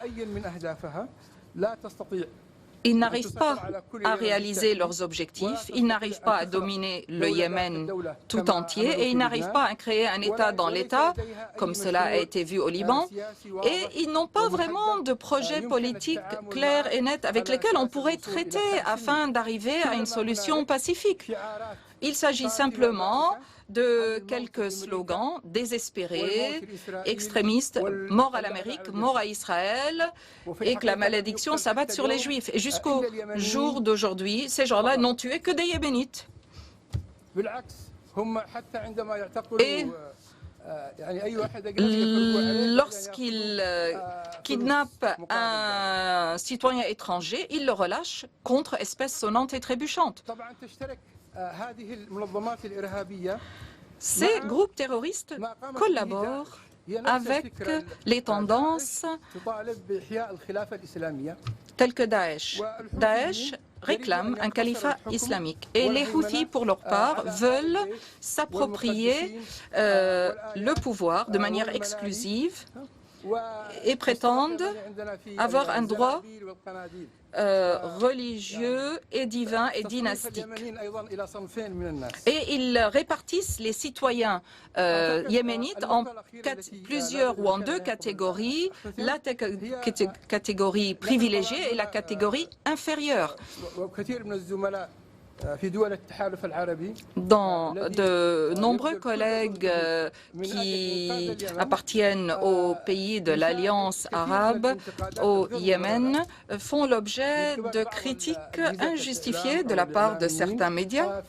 S4: ils n'arrivent pas à réaliser leurs objectifs, ils n'arrivent pas à dominer le Yémen tout entier et ils n'arrivent pas à créer un État dans l'État, comme cela a été vu au Liban. Et ils n'ont pas vraiment de projet politique clair et net avec lesquels on pourrait traiter afin d'arriver à une solution pacifique. Il s'agit simplement de quelques slogans désespérés, extrémistes, mort à l'Amérique, mort à Israël, et que la malédiction s'abatte sur les Juifs. Et jusqu'au jour d'aujourd'hui, ces gens-là n'ont tué que des Yéménites. Et lorsqu'ils kidnappent un citoyen étranger, ils le relâchent contre espèce sonnante et trébuchante. Ces groupes terroristes collaborent avec les tendances telles que Daesh. Daesh réclame un califat islamique et les Houthis, pour leur part, veulent s'approprier le pouvoir de manière exclusive et prétendent avoir un droit religieux et divin et dynastique. Et ils répartissent les citoyens yéménites en plusieurs ou en deux catégories, la catégorie privilégiée et la catégorie inférieure. Dans de nombreux collègues qui appartiennent aux pays de l'Alliance arabe au Yémen font l'objet de critiques injustifiées de la part de certains médias,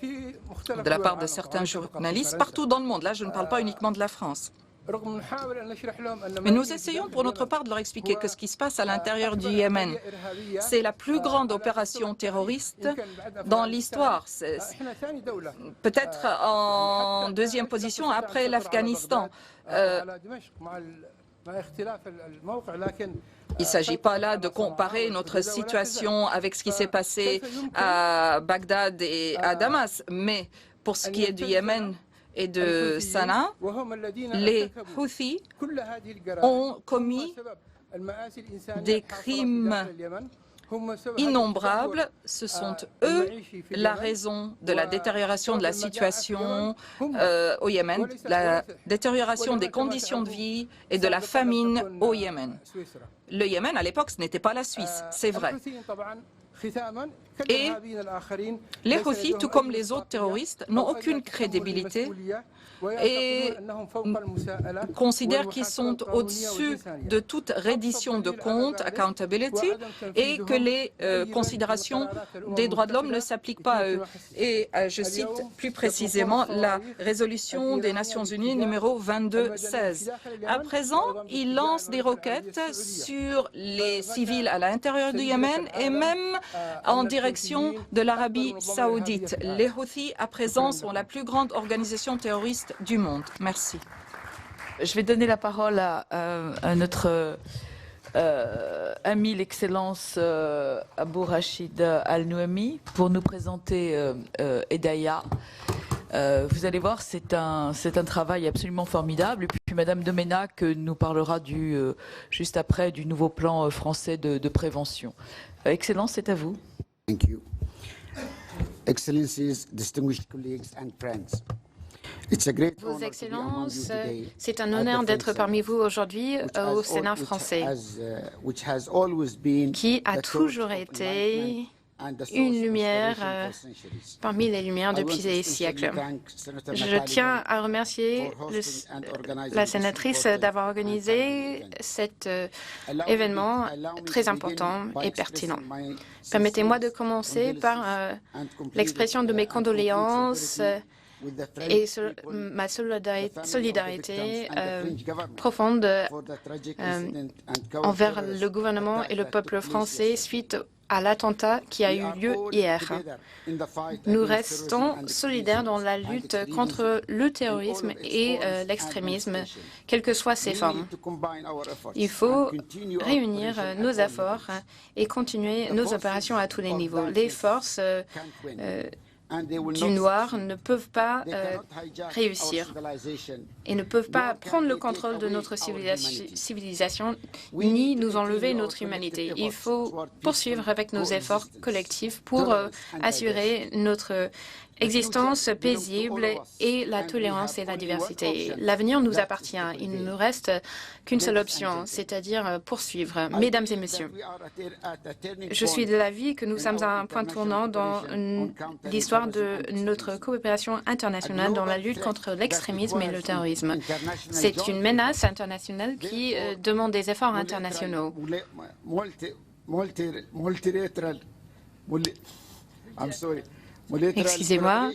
S4: de la part de certains journalistes partout dans le monde. Là, je ne parle pas uniquement de la France. Mais nous essayons pour notre part de leur expliquer que ce qui se passe à l'intérieur du Yémen, c'est la plus grande opération terroriste dans l'histoire. Peut-être en deuxième position après l'Afghanistan. Il ne s'agit pas là de comparer notre situation avec ce qui s'est passé à Bagdad et à Damas, mais pour ce qui est du Yémen et de Sanaa, les Houthis ont commis des crimes innombrables. Ce sont eux la raison de la détérioration de la situation au Yémen, la détérioration des conditions de vie et de la famine au Yémen. Le Yémen, à l'époque, ce n'était pas la Suisse, c'est vrai. Et les Houthis, tout comme les autres terroristes, n'ont aucune crédibilité et considèrent qu'ils sont au-dessus de toute reddition de comptes, accountability, et que les considérations des droits de l'homme ne s'appliquent pas à eux. Et je cite plus précisément la résolution des Nations Unies numéro 2216. À présent, ils lancent des roquettes sur les civils à l'intérieur du Yémen et même en direction de l'Arabie saoudite. Les Houthis, à présent, sont la plus grande organisation terroriste du monde. Merci.
S2: Je vais donner la parole à notre ami, l'Excellence Abou Rachid Al-Nouami, pour nous présenter Edaya. Vous allez voir, c'est un travail absolument formidable. Et puis Madame Domenac nous parlera juste après du nouveau plan français de prévention. Excellence, c'est à vous.
S7: Thank you. Excellencies, distinguished colleagues and friends.
S6: Vos Excellences, c'est un honneur d'être parmi vous aujourd'hui au Sénat français, qui a toujours été une lumière parmi les lumières depuis des siècles. Je tiens à remercier la sénatrice d'avoir organisé cet événement très important et pertinent. Permettez-moi de commencer par l'expression de mes condoléances et ma solidarité profonde envers le gouvernement et le peuple français suite à l'attentat qui a eu lieu hier. Nous restons solidaires dans la lutte contre le terrorisme et l'extrémisme, quelles que soient ses formes. Il faut réunir nos efforts et continuer nos opérations à tous les niveaux. Les forces du noir ne peuvent pas réussir et ne peuvent pas prendre le contrôle de notre civilisation ni nous enlever notre humanité. Il faut poursuivre avec nos efforts collectifs pour assurer notre existence paisible et la tolérance et la diversité. L'avenir nous appartient. Il ne nous reste qu'une seule option, c'est-à-dire poursuivre. Mesdames et messieurs, je suis de l'avis que nous sommes à un point tournant dans l'histoire de notre coopération internationale dans la lutte contre l'extrémisme et le terrorisme. C'est une menace internationale qui demande des efforts internationaux. Excusez-moi.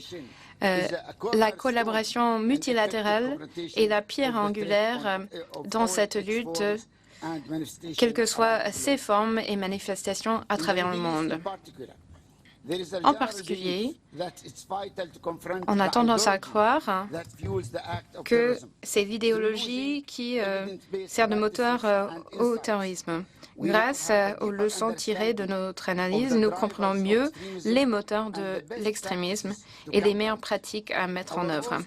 S6: La collaboration multilatérale est la pierre angulaire dans cette lutte, quelles que soient ses formes et manifestations à travers le monde. En particulier, on a tendance à croire que c'est l'idéologie qui sert de moteur au terrorisme. Grâce aux leçons tirées de notre analyse, nous comprenons mieux les moteurs de l'extrémisme et les meilleures pratiques à mettre en œuvre.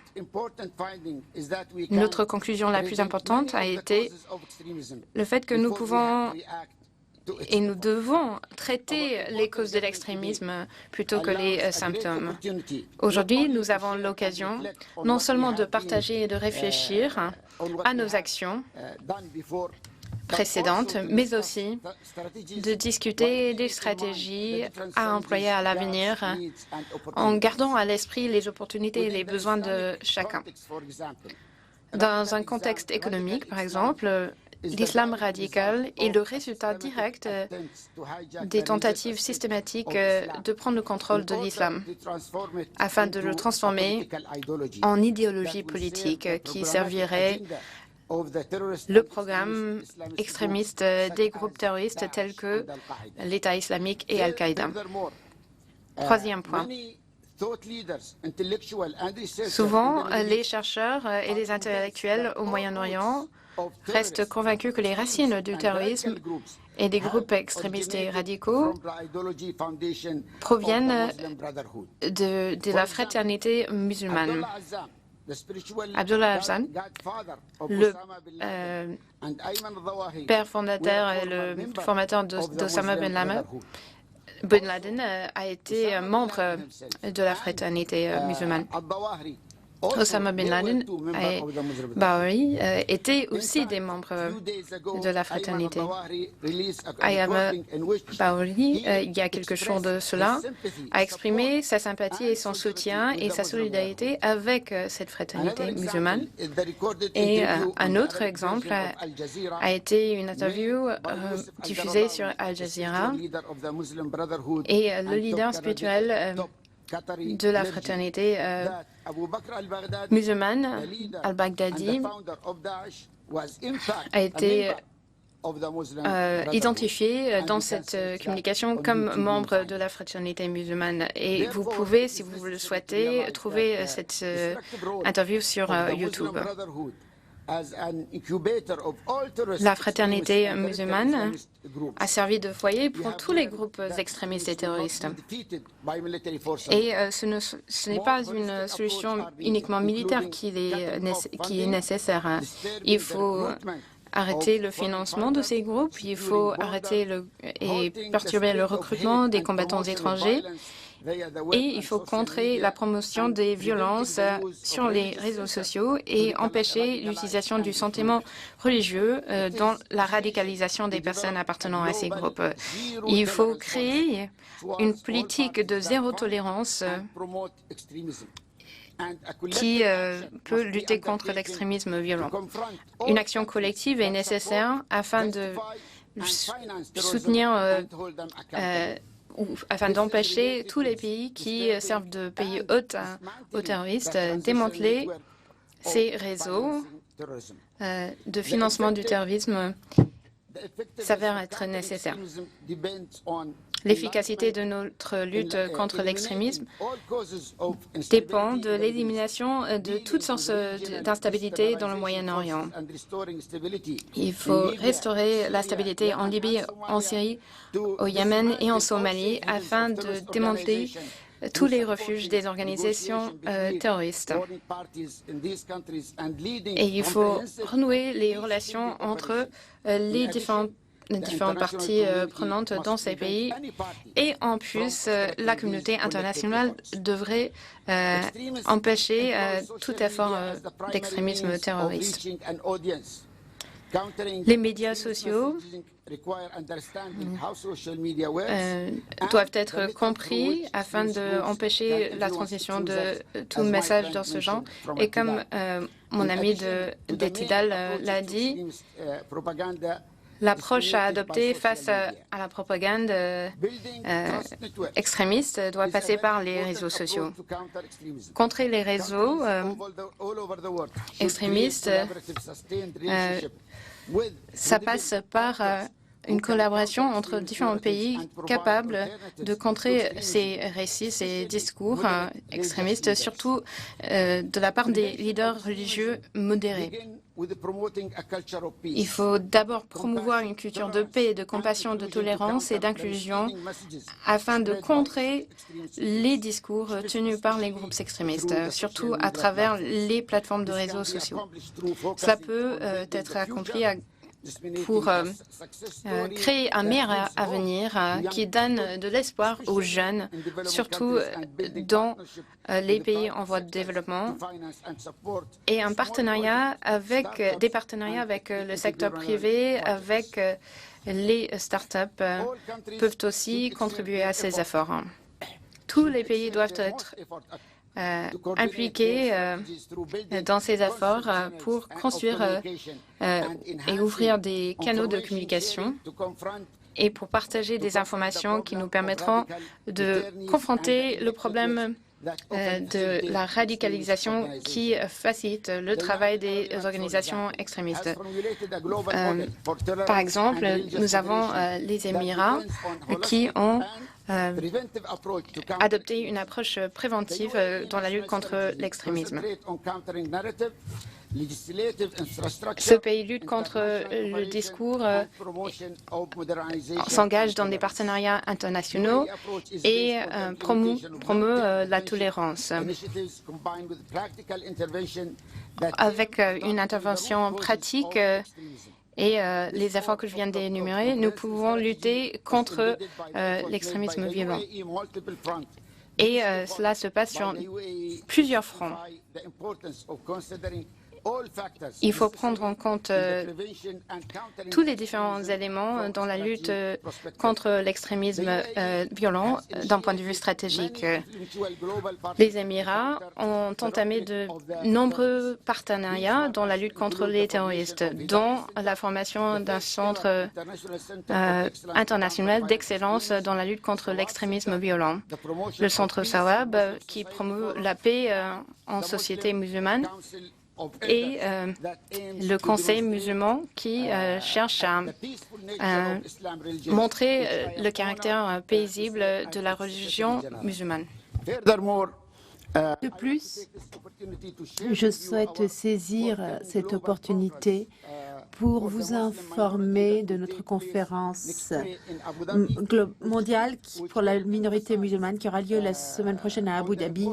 S6: Notre conclusion la plus importante a été le fait que nous pouvons et nous devons traiter les causes de l'extrémisme plutôt que les symptômes. Aujourd'hui, nous avons l'occasion non seulement de partager et de réfléchir à nos actions précédentes, mais aussi de discuter des stratégies à employer à l'avenir en gardant à l'esprit les opportunités et les besoins de chacun. Dans un contexte économique, par exemple, l'islam radical est le résultat direct des tentatives systématiques de prendre le contrôle de l'islam afin de le transformer en idéologie politique qui servirait le programme extrémiste des groupes terroristes tels que l'État islamique et Al-Qaïda. Troisième point. Souvent, les chercheurs et les intellectuels au Moyen-Orient reste convaincu que les racines du terrorisme et des groupes extrémistes et radicaux proviennent de la fraternité musulmane. Abdullah Afzal, le père fondateur et le formateur d'Osama bin Laden, a été membre de la fraternité musulmane. Osama bin Laden et Bawari étaient aussi des membres de la fraternité. Ayama Bawari, il y a quelques jours de cela, a exprimé sa sympathie et son soutien et sa solidarité avec cette fraternité musulmane. Et un autre exemple a été une interview diffusée sur Al Jazeera et le leader spirituel de la fraternité musulmane, al-Baghdadi, a été identifié dans cette communication comme membre de la fraternité musulmane. Et vous pouvez, si vous le souhaitez, trouver cette interview sur YouTube. La fraternité musulmane a servi de foyer pour tous les groupes extrémistes et terroristes. Et ce n'est pas une solution uniquement militaire qui est nécessaire. Il faut arrêter le financement de ces groupes, il faut arrêter et perturber le recrutement des combattants étrangers. Et il faut contrer la promotion des violences sur les réseaux sociaux et empêcher l'utilisation du sentiment religieux dans la radicalisation des personnes appartenant à ces groupes. Il faut créer une politique de zéro tolérance qui peut lutter contre l'extrémisme violent. Une action collective est nécessaire afin de soutenir afin d'empêcher tous les pays qui servent de pays hôtes aux terroristes, démanteler ces réseaux de financement du terrorisme s'avère être nécessaire. L'efficacité de notre lutte contre l'extrémisme dépend de l'élimination de toutes sortes d'instabilités dans le Moyen-Orient. Il faut restaurer la stabilité en Libye, en Syrie, au Yémen et en Somalie afin de démanteler tous les refuges des organisations terroristes. Et il faut renouer les relations entre les différentes parties prenantes dans ces pays. Et en plus, la communauté internationale devrait empêcher tout effort d'extrémisme terroriste. Les médias sociaux doivent être compris afin d'empêcher la transmission de tout message dans ce genre. Et comme mon ami de Tidal l'a dit, l'approche à adopter face à la propagande extrémiste doit passer par les réseaux sociaux. Contrer les réseaux extrémistes, ça passe par une collaboration entre différents pays capables de contrer ces récits, ces discours extrémistes, surtout de la part des leaders religieux modérés. Il faut d'abord promouvoir une culture de paix, de compassion, de tolérance et d'inclusion afin de contrer les discours tenus par les groupes extrémistes, surtout à travers les plateformes de réseaux sociaux. Cela peut être accompli pour créer un meilleur avenir qui donne de l'espoir aux jeunes, surtout dans les pays en voie de développement, et un partenariat des partenariats avec le secteur privé, avec les start-up peuvent aussi contribuer à ces efforts. Tous les pays doivent être impliqués dans ces efforts pour construire et ouvrir des canaux de communication et pour partager des informations qui nous permettront de confronter le problème de la radicalisation qui facilite le travail des organisations extrémistes. Par exemple, nous avons les Émirats qui ont adopter une approche préventive dans la lutte contre l'extrémisme. Ce pays lutte contre le discours, s'engage dans des partenariats internationaux et promeut la tolérance. Avec une intervention pratique et les efforts que je viens d'énumérer, nous pouvons lutter contre l'extrémisme violent. Et cela se passe sur plusieurs fronts. Il faut prendre en compte tous les différents éléments dans la lutte contre l'extrémisme violent d'un point de vue stratégique. Les Émirats ont entamé de nombreux partenariats dans la lutte contre les terroristes, dont la formation d'un centre international d'excellence dans la lutte contre l'extrémisme violent. Le centre Sawab, qui promeut la paix en société musulmane, et le Conseil musulman qui cherche à montrer le caractère paisible de la religion musulmane.
S8: De plus, je souhaite saisir cette opportunité pour vous informer de notre conférence mondiale pour la minorité musulmane qui aura lieu la semaine prochaine à Abu Dhabi,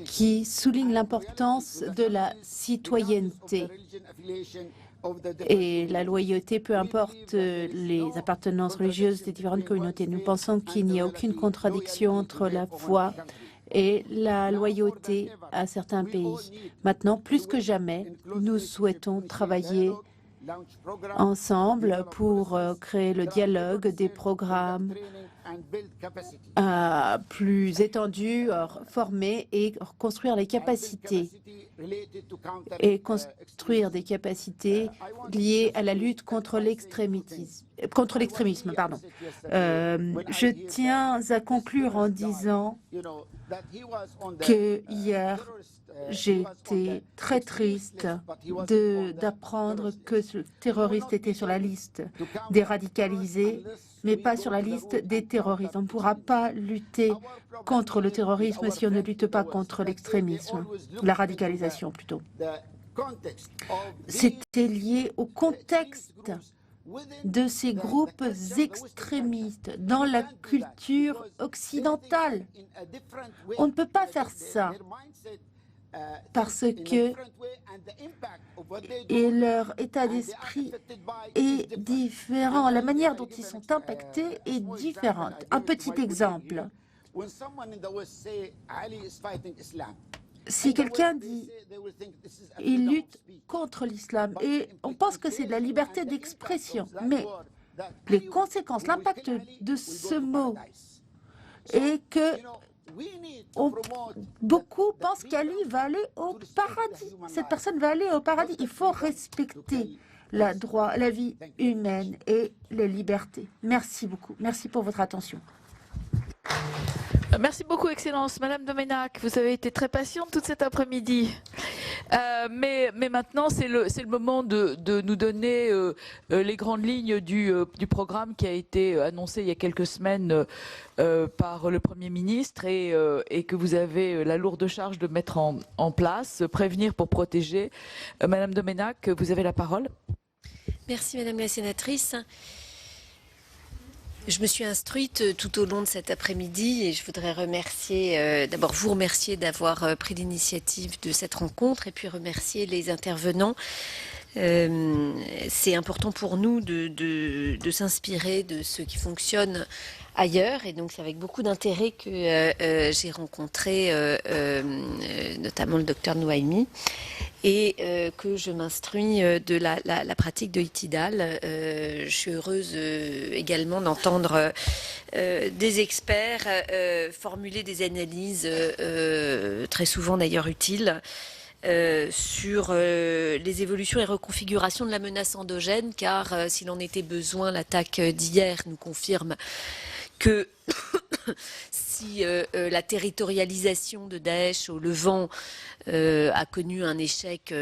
S8: qui souligne l'importance de la citoyenneté et la loyauté, peu importe les appartenances religieuses des différentes communautés. Nous pensons qu'il n'y a aucune contradiction entre la foi et la loyauté à certains pays. Maintenant, plus que jamais, nous souhaitons travailler ensemble pour créer le dialogue, des programmes plus étendus, formés et construire les capacités des capacités liées à la lutte contre l'extrémisme. Je tiens à conclure en disant que hier, j'ai été très triste d'apprendre que ce terroriste était sur la liste des radicalisés, mais pas sur la liste des terroristes. On ne pourra pas lutter contre le terrorisme si on ne lutte pas contre l'extrémisme, la radicalisation plutôt. C'était lié au contexte de ces groupes extrémistes dans la culture occidentale. On ne peut pas faire ça parce que leur état d'esprit est différent. La manière dont ils sont impactés est différente. Un petit exemple. Si quelqu'un dit il lutte contre l'islam, et on pense que c'est de la liberté d'expression, mais les conséquences, l'impact de ce mot est que beaucoup pensent qu'Ali va aller au paradis. Cette personne va aller au paradis. Il faut respecter la vie humaine et les libertés. Merci beaucoup. Merci pour votre attention.
S2: Merci beaucoup, Excellence. Madame Domenac, vous avez été très patiente toute cet après-midi. Mais maintenant, c'est le moment de nous donner les grandes lignes du programme qui a été annoncé il y a quelques semaines par le Premier ministre et que vous avez la lourde charge de mettre en place, prévenir pour protéger. Madame Domenac, vous avez la parole.
S9: Merci, Madame la sénatrice. Je me suis instruite tout au long de cet après-midi et je voudrais remercier, d'abord vous remercier d'avoir pris l'initiative de cette rencontre et puis remercier les intervenants. C'est important pour nous de s'inspirer de ce qui fonctionne ailleurs et donc c'est avec beaucoup d'intérêt que j'ai rencontré notamment le docteur Nouaimi et que je m'instruis de la pratique de Itidal. Je suis heureuse également d'entendre des experts formuler des analyses très souvent d'ailleurs utiles sur les évolutions et reconfigurations de la menace endogène, car s'il en était besoin, l'attaque d'hier nous confirme que si la territorialisation de Daesh au Levant a connu un échec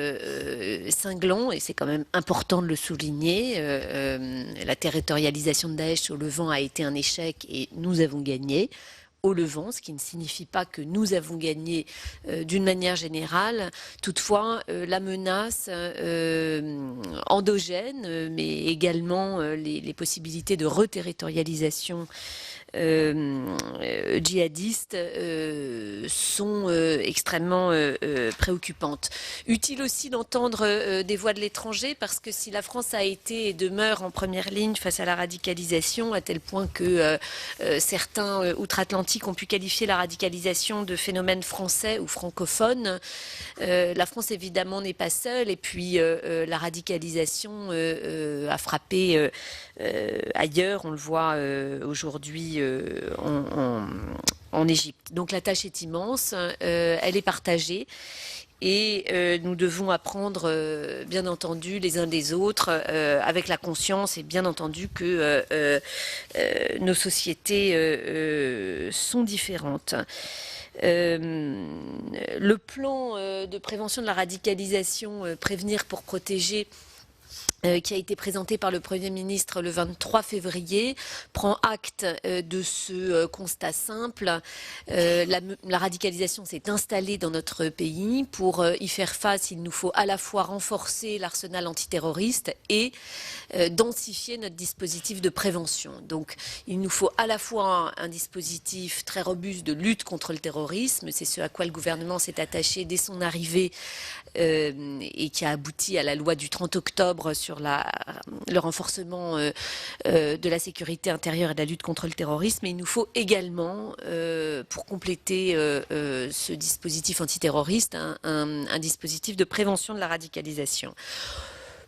S9: cinglant, et c'est quand même important de le souligner, la territorialisation de Daesh au Levant a été un échec et nous avons gagné. au Levant, ce qui ne signifie pas que nous avons gagné d'une manière générale. Toutefois, la menace endogène, mais également les possibilités de reterritorialisation djihadistes sont extrêmement préoccupantes. Utile aussi d'entendre des voix de l'étranger, parce que si la France a été et demeure en première ligne face à la radicalisation, à tel point que certains outre-Atlantique ont pu qualifier la radicalisation de phénomène français ou francophone, la France évidemment n'est pas seule, et puis la radicalisation a frappé ailleurs, on le voit aujourd'hui en Égypte. Donc la tâche est immense, elle est partagée. Et nous devons apprendre, bien entendu, les uns des autres, avec la conscience, et bien entendu que nos sociétés sont différentes. Le plan de prévention de la radicalisation, Prévenir pour protéger, qui a été présenté par le Premier ministre le 23 février, prend acte de ce constat simple. La radicalisation s'est installée dans notre pays. Pour y faire face, il nous faut à la fois renforcer l'arsenal antiterroriste et densifier notre dispositif de prévention. Donc, il nous faut à la fois un dispositif très robuste de lutte contre le terrorisme, c'est ce à quoi le gouvernement s'est attaché dès son arrivée et qui a abouti à la loi du 30 octobre sur le renforcement de la sécurité intérieure et de la lutte contre le terrorisme. Et il nous faut également, pour compléter ce dispositif antiterroriste, un dispositif de prévention de la radicalisation.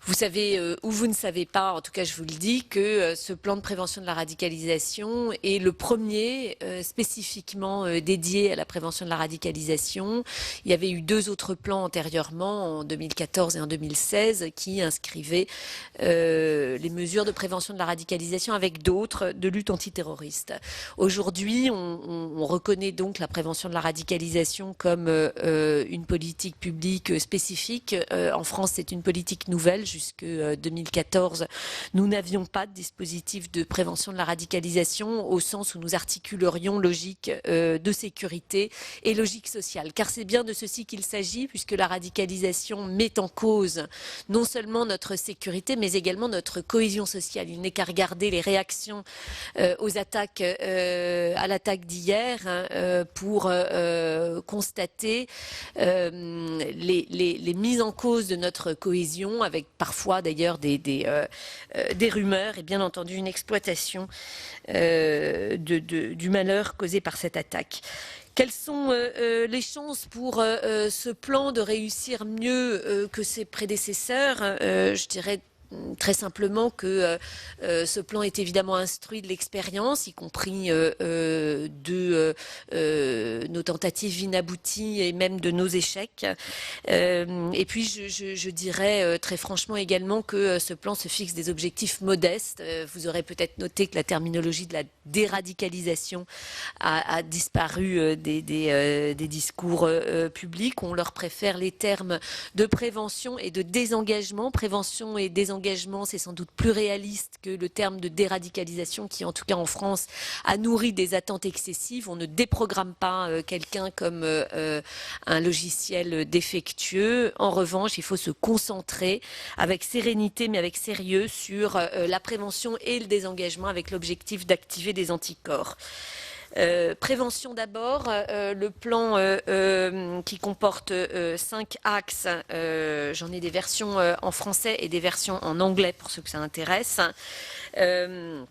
S9: Vous savez, ou vous ne savez pas, en tout cas je vous le dis, que ce plan de prévention de la radicalisation est le premier spécifiquement dédié à la prévention de la radicalisation. Il y avait eu 2 autres plans antérieurement, en 2014 et en 2016, qui inscrivaient les mesures de prévention de la radicalisation avec d'autres de lutte antiterroriste. Aujourd'hui, on reconnaît donc la prévention de la radicalisation comme une politique publique spécifique. En France, c'est une politique nouvelle. Jusque 2014, nous n'avions pas de dispositif de prévention de la radicalisation au sens où nous articulerions logique de sécurité et logique sociale. Car c'est bien de ceci qu'il s'agit, puisque la radicalisation met en cause non seulement notre sécurité, mais également notre cohésion sociale. Il n'est qu'à regarder les réactions aux attaques, à l'attaque d'hier, pour constater les mises en cause de notre cohésion, avec parfois d'ailleurs des rumeurs et bien entendu une exploitation du malheur causé par cette attaque. Quelles sont les chances pour ce plan de réussir mieux que ses prédécesseurs? Je dirais très simplement que ce plan est évidemment instruit de l'expérience, y compris de nos tentatives inabouties et même de nos échecs. Et puis je dirais très franchement également que ce plan se fixe des objectifs modestes. Vous aurez peut-être noté que la terminologie de la déradicalisation a disparu des discours publics. On leur préfère les termes de prévention et de désengagement. Prévention et désengagement, c'est sans doute plus réaliste que le terme de déradicalisation qui, en tout cas en France, a nourri des attentes excessives. On ne déprogramme pas quelqu'un comme un logiciel défectueux. En revanche, il faut se concentrer avec sérénité mais avec sérieux sur la prévention et le désengagement avec l'objectif d'activer des anticorps. Prévention d'abord, le plan qui comporte 5 axes, j'en ai des versions en français et des versions en anglais pour ceux que ça intéresse. Le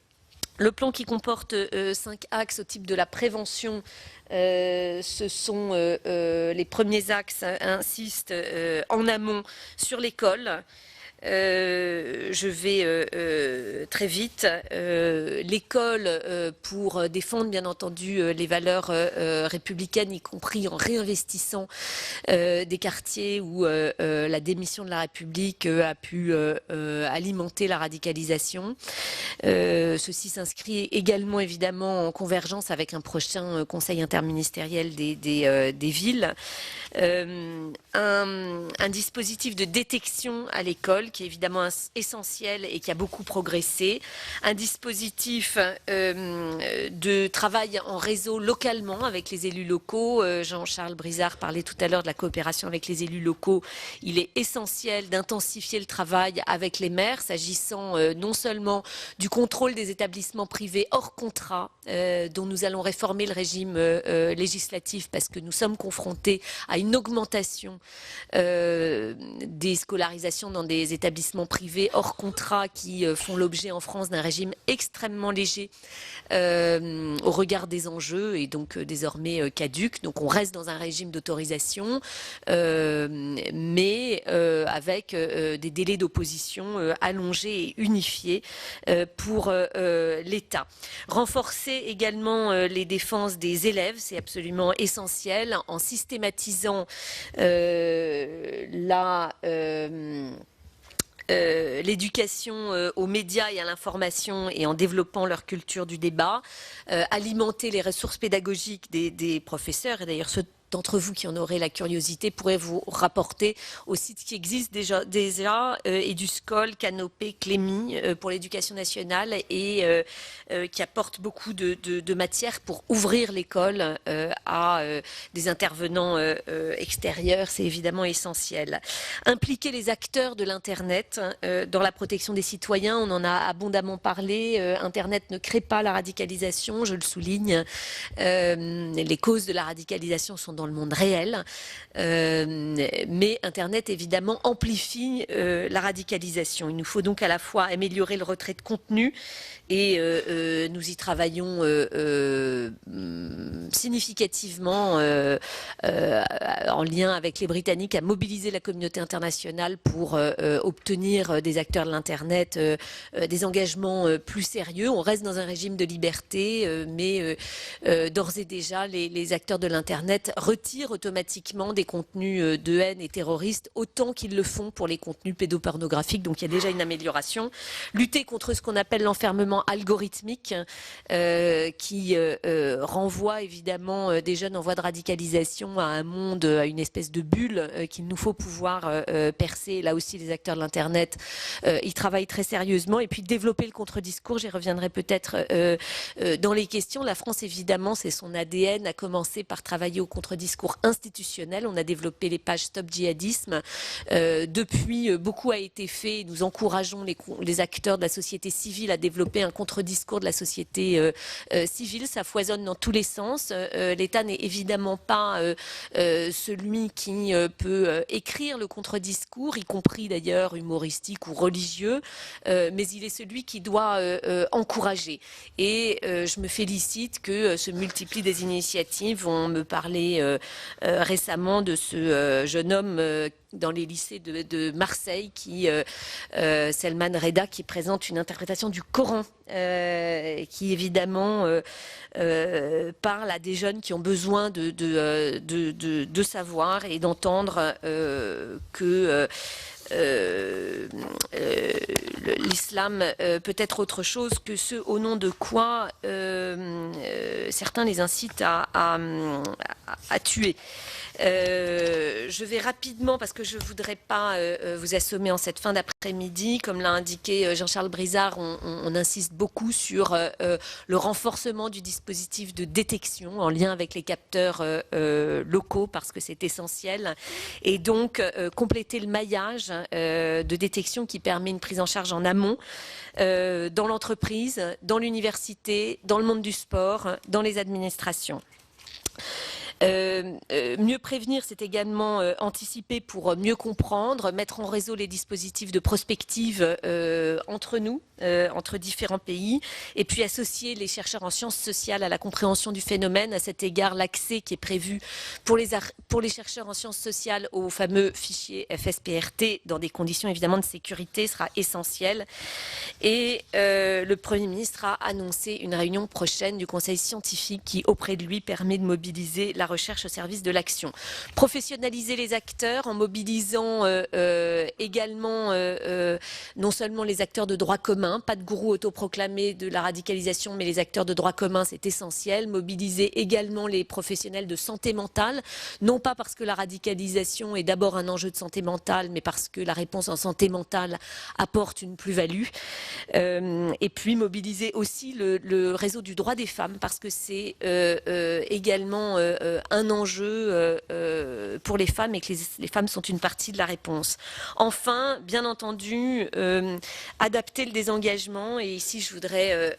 S9: plan qui comporte 5 axes au type de la prévention, ce sont les premiers axes, insistent en amont sur l'école. Je vais très vite. L'école, pour défendre bien entendu les valeurs républicaines, y compris en réinvestissant des quartiers où la démission de la République a pu alimenter la radicalisation. Ceci s'inscrit également évidemment en convergence avec un prochain conseil interministériel des villes. Un dispositif de détection à l'école qui est évidemment essentiel et qui a beaucoup progressé. Un dispositif de travail en réseau localement avec les élus locaux. Jean-Charles Brizard parlait tout à l'heure de la coopération avec les élus locaux. Il est essentiel d'intensifier le travail avec les maires, s'agissant non seulement du contrôle des établissements privés hors contrat, dont nous allons réformer le régime législatif parce que nous sommes confrontés à une augmentation des scolarisations dans des établissements privés hors contrat qui font l'objet en France d'un régime extrêmement léger au regard des enjeux et donc désormais caduc. Donc on reste dans un régime d'autorisation, mais avec des délais d'opposition allongés et unifiés pour l'État. Renforcer également les défenses des élèves, c'est absolument essentiel, en systématisant l'éducation aux médias et à l'information et en développant leur culture du débat, alimenter les ressources pédagogiques des professeurs, et d'ailleurs ceux d'entre vous qui en auraient la curiosité pourraient vous rapporter aux sites qui existent déjà EduScol, Canopé, Clémy pour l'éducation nationale et qui apportent beaucoup de matière pour ouvrir l'école à des intervenants extérieurs. C'est évidemment essentiel. Impliquer les acteurs de l'Internet dans la protection des citoyens, on en a abondamment parlé. Internet ne crée pas la radicalisation, je le souligne. Les causes de la radicalisation sont dans le monde réel, mais Internet évidemment amplifie la radicalisation. Il nous faut donc à la fois améliorer le retrait de contenu et nous y travaillons significativement en lien avec les Britanniques à mobiliser la communauté internationale pour obtenir des acteurs de l'Internet des engagements plus sérieux. On reste dans un régime de liberté, mais d'ores et déjà les acteurs de l'Internet retirent automatiquement des contenus de haine et terroristes autant qu'ils le font pour les contenus pédopornographiques. Donc il y a déjà une amélioration. Lutter contre ce qu'on appelle l'enfermement algorithmique qui renvoie évidemment des jeunes en voie de radicalisation à un monde, à une espèce de bulle qu'il nous faut pouvoir percer. Là aussi, les acteurs de l'Internet y travaillent très sérieusement. Et puis développer le contre-discours, j'y reviendrai peut-être dans les questions. La France, évidemment, c'est son ADN, a commencé par travailler au contre-discours institutionnel. On a développé les pages Stop Djihadisme. Depuis, beaucoup a été fait. Nous encourageons les acteurs de la société civile à développer un contre-discours de la société civile. Ça foisonne dans tous les sens. L'État n'est évidemment pas celui qui peut écrire le contre-discours, y compris d'ailleurs humoristique ou religieux, mais il est celui qui doit encourager. Et je me félicite que se multiplient des initiatives. On me parlait récemment de ce jeune homme dans les lycées de Marseille, Selman Reda, qui présente une interprétation du Coran, qui évidemment parle à des jeunes qui ont besoin de savoir et d'entendre que l'islam peut être autre chose que ce au nom de quoi certains les incitent à tuer. Je vais rapidement, parce que je ne voudrais pas vous assommer en cette fin d'après-midi. Comme l'a indiqué Jean-Charles Brizard, on insiste beaucoup sur le renforcement du dispositif de détection en lien avec les capteurs locaux, parce que c'est essentiel. Et donc, compléter le maillage de détection qui permet une prise en charge en amont dans l'entreprise, dans l'université, dans le monde du sport, dans les administrations. Mieux prévenir, c'est également anticiper pour mieux comprendre, mettre en réseau les dispositifs de prospective entre nous, entre différents pays, et puis associer les chercheurs en sciences sociales à la compréhension du phénomène. À cet égard, l'accès qui est prévu pour les chercheurs en sciences sociales au fameux fichier FSPRT dans des conditions évidemment de sécurité sera essentiel. Et le Premier ministre a annoncé une réunion prochaine du Conseil scientifique qui, auprès de lui, permet de mobiliser la recherche au service de l'action. Professionnaliser les acteurs en mobilisant également non seulement les acteurs de droit commun, pas de gourou autoproclamés de la radicalisation, mais les acteurs de droit commun, c'est essentiel. Mobiliser également les professionnels de santé mentale, non pas parce que la radicalisation est d'abord un enjeu de santé mentale, mais parce que la réponse en santé mentale apporte une plus-value. Et puis mobiliser aussi le réseau du droit des femmes, parce que c'est également un enjeu pour les femmes et que les femmes sont une partie de la réponse. Enfin, bien entendu, adapter le désengagement. Et ici, je voudrais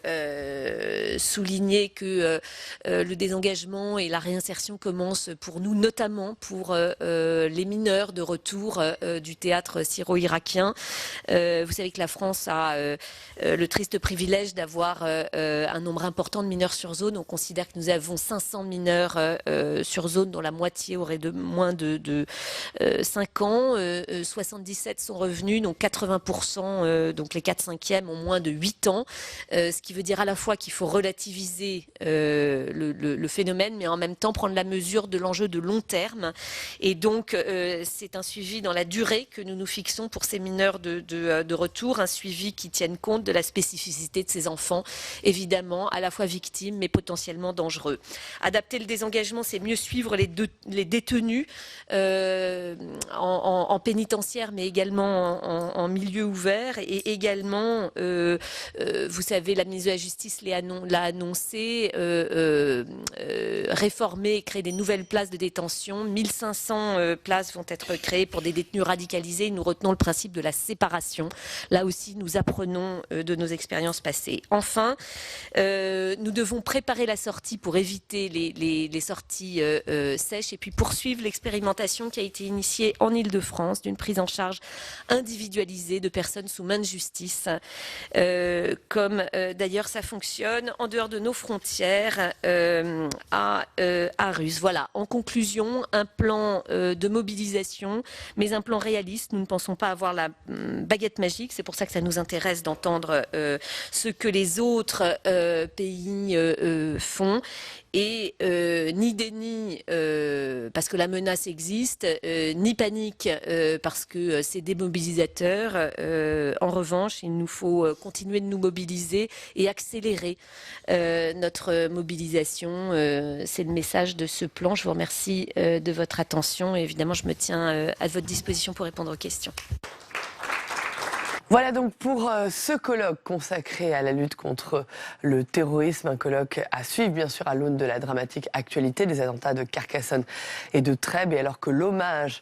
S9: souligner que le désengagement et la réinsertion commencent pour nous, notamment pour les mineurs de retour du théâtre syro-irakien. Vous savez que la France a le triste privilège d'avoir un nombre important de mineurs sur zone. On considère que nous avons 500 mineurs sur zone, dont la moitié aurait de moins de 5 ans. 77 sont revenus, donc 80%, donc les 4/5e ont moins de 8 ans. Ce qui veut dire à la fois qu'il faut relativiser le phénomène, mais en même temps prendre la mesure de l'enjeu de long terme. Et donc, c'est un suivi dans la durée que nous nous fixons pour ces mineurs de retour, un suivi qui tienne compte de la spécificité de ces enfants, évidemment, à la fois victimes, mais potentiellement dangereux. Adapter le désengagement, c'est mieux suivre les détenus en pénitentiaire, mais également en milieu ouvert. Et également, vous savez, la ministre de la Justice l'a annoncé, réformer et créer des nouvelles places de détention. 1500 places vont être créées pour des détenus radicalisés. Nous retenons le principe de la séparation. Là aussi, nous apprenons de nos expériences passées. Enfin, nous devons préparer la sortie pour éviter les sorties sèches et puis poursuivre l'expérimentation qui a été initiée en Île-de-France d'une prise en charge individualisée de personnes sous main de justice, comme d'ailleurs ça fonctionne en dehors de nos frontières à Ruse. Voilà, en conclusion, un plan de mobilisation, mais un plan réaliste. Nous ne pensons pas avoir la baguette magique, c'est pour ça que ça nous intéresse d'entendre ce que les autres pays font. Et ni déni parce que la menace existe, ni panique parce que c'est démobilisateur. En revanche, il nous faut continuer de nous mobiliser et accélérer notre mobilisation. C'est le message de ce plan. Je vous remercie de votre attention et évidemment, je me tiens à votre disposition pour répondre aux questions.
S1: Voilà donc pour ce colloque consacré à la lutte contre le terrorisme, un colloque à suivre bien sûr à l'aune de la dramatique actualité des attentats de Carcassonne et de Trèbes. Et alors que l'hommage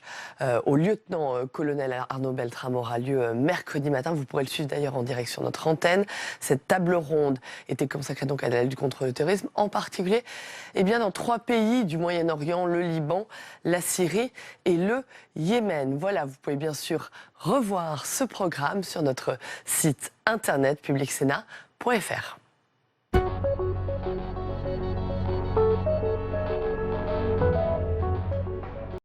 S1: au lieutenant-colonel Arnaud Beltrame aura lieu mercredi matin, vous pourrez le suivre d'ailleurs en direct sur notre antenne. Cette table ronde était consacrée donc à la lutte contre le terrorisme, en particulier dans 3 pays du Moyen-Orient, le Liban, la Syrie et le Yémen. Voilà, vous pouvez bien sûr revoir ce programme sur notre site internet publicsénat.fr.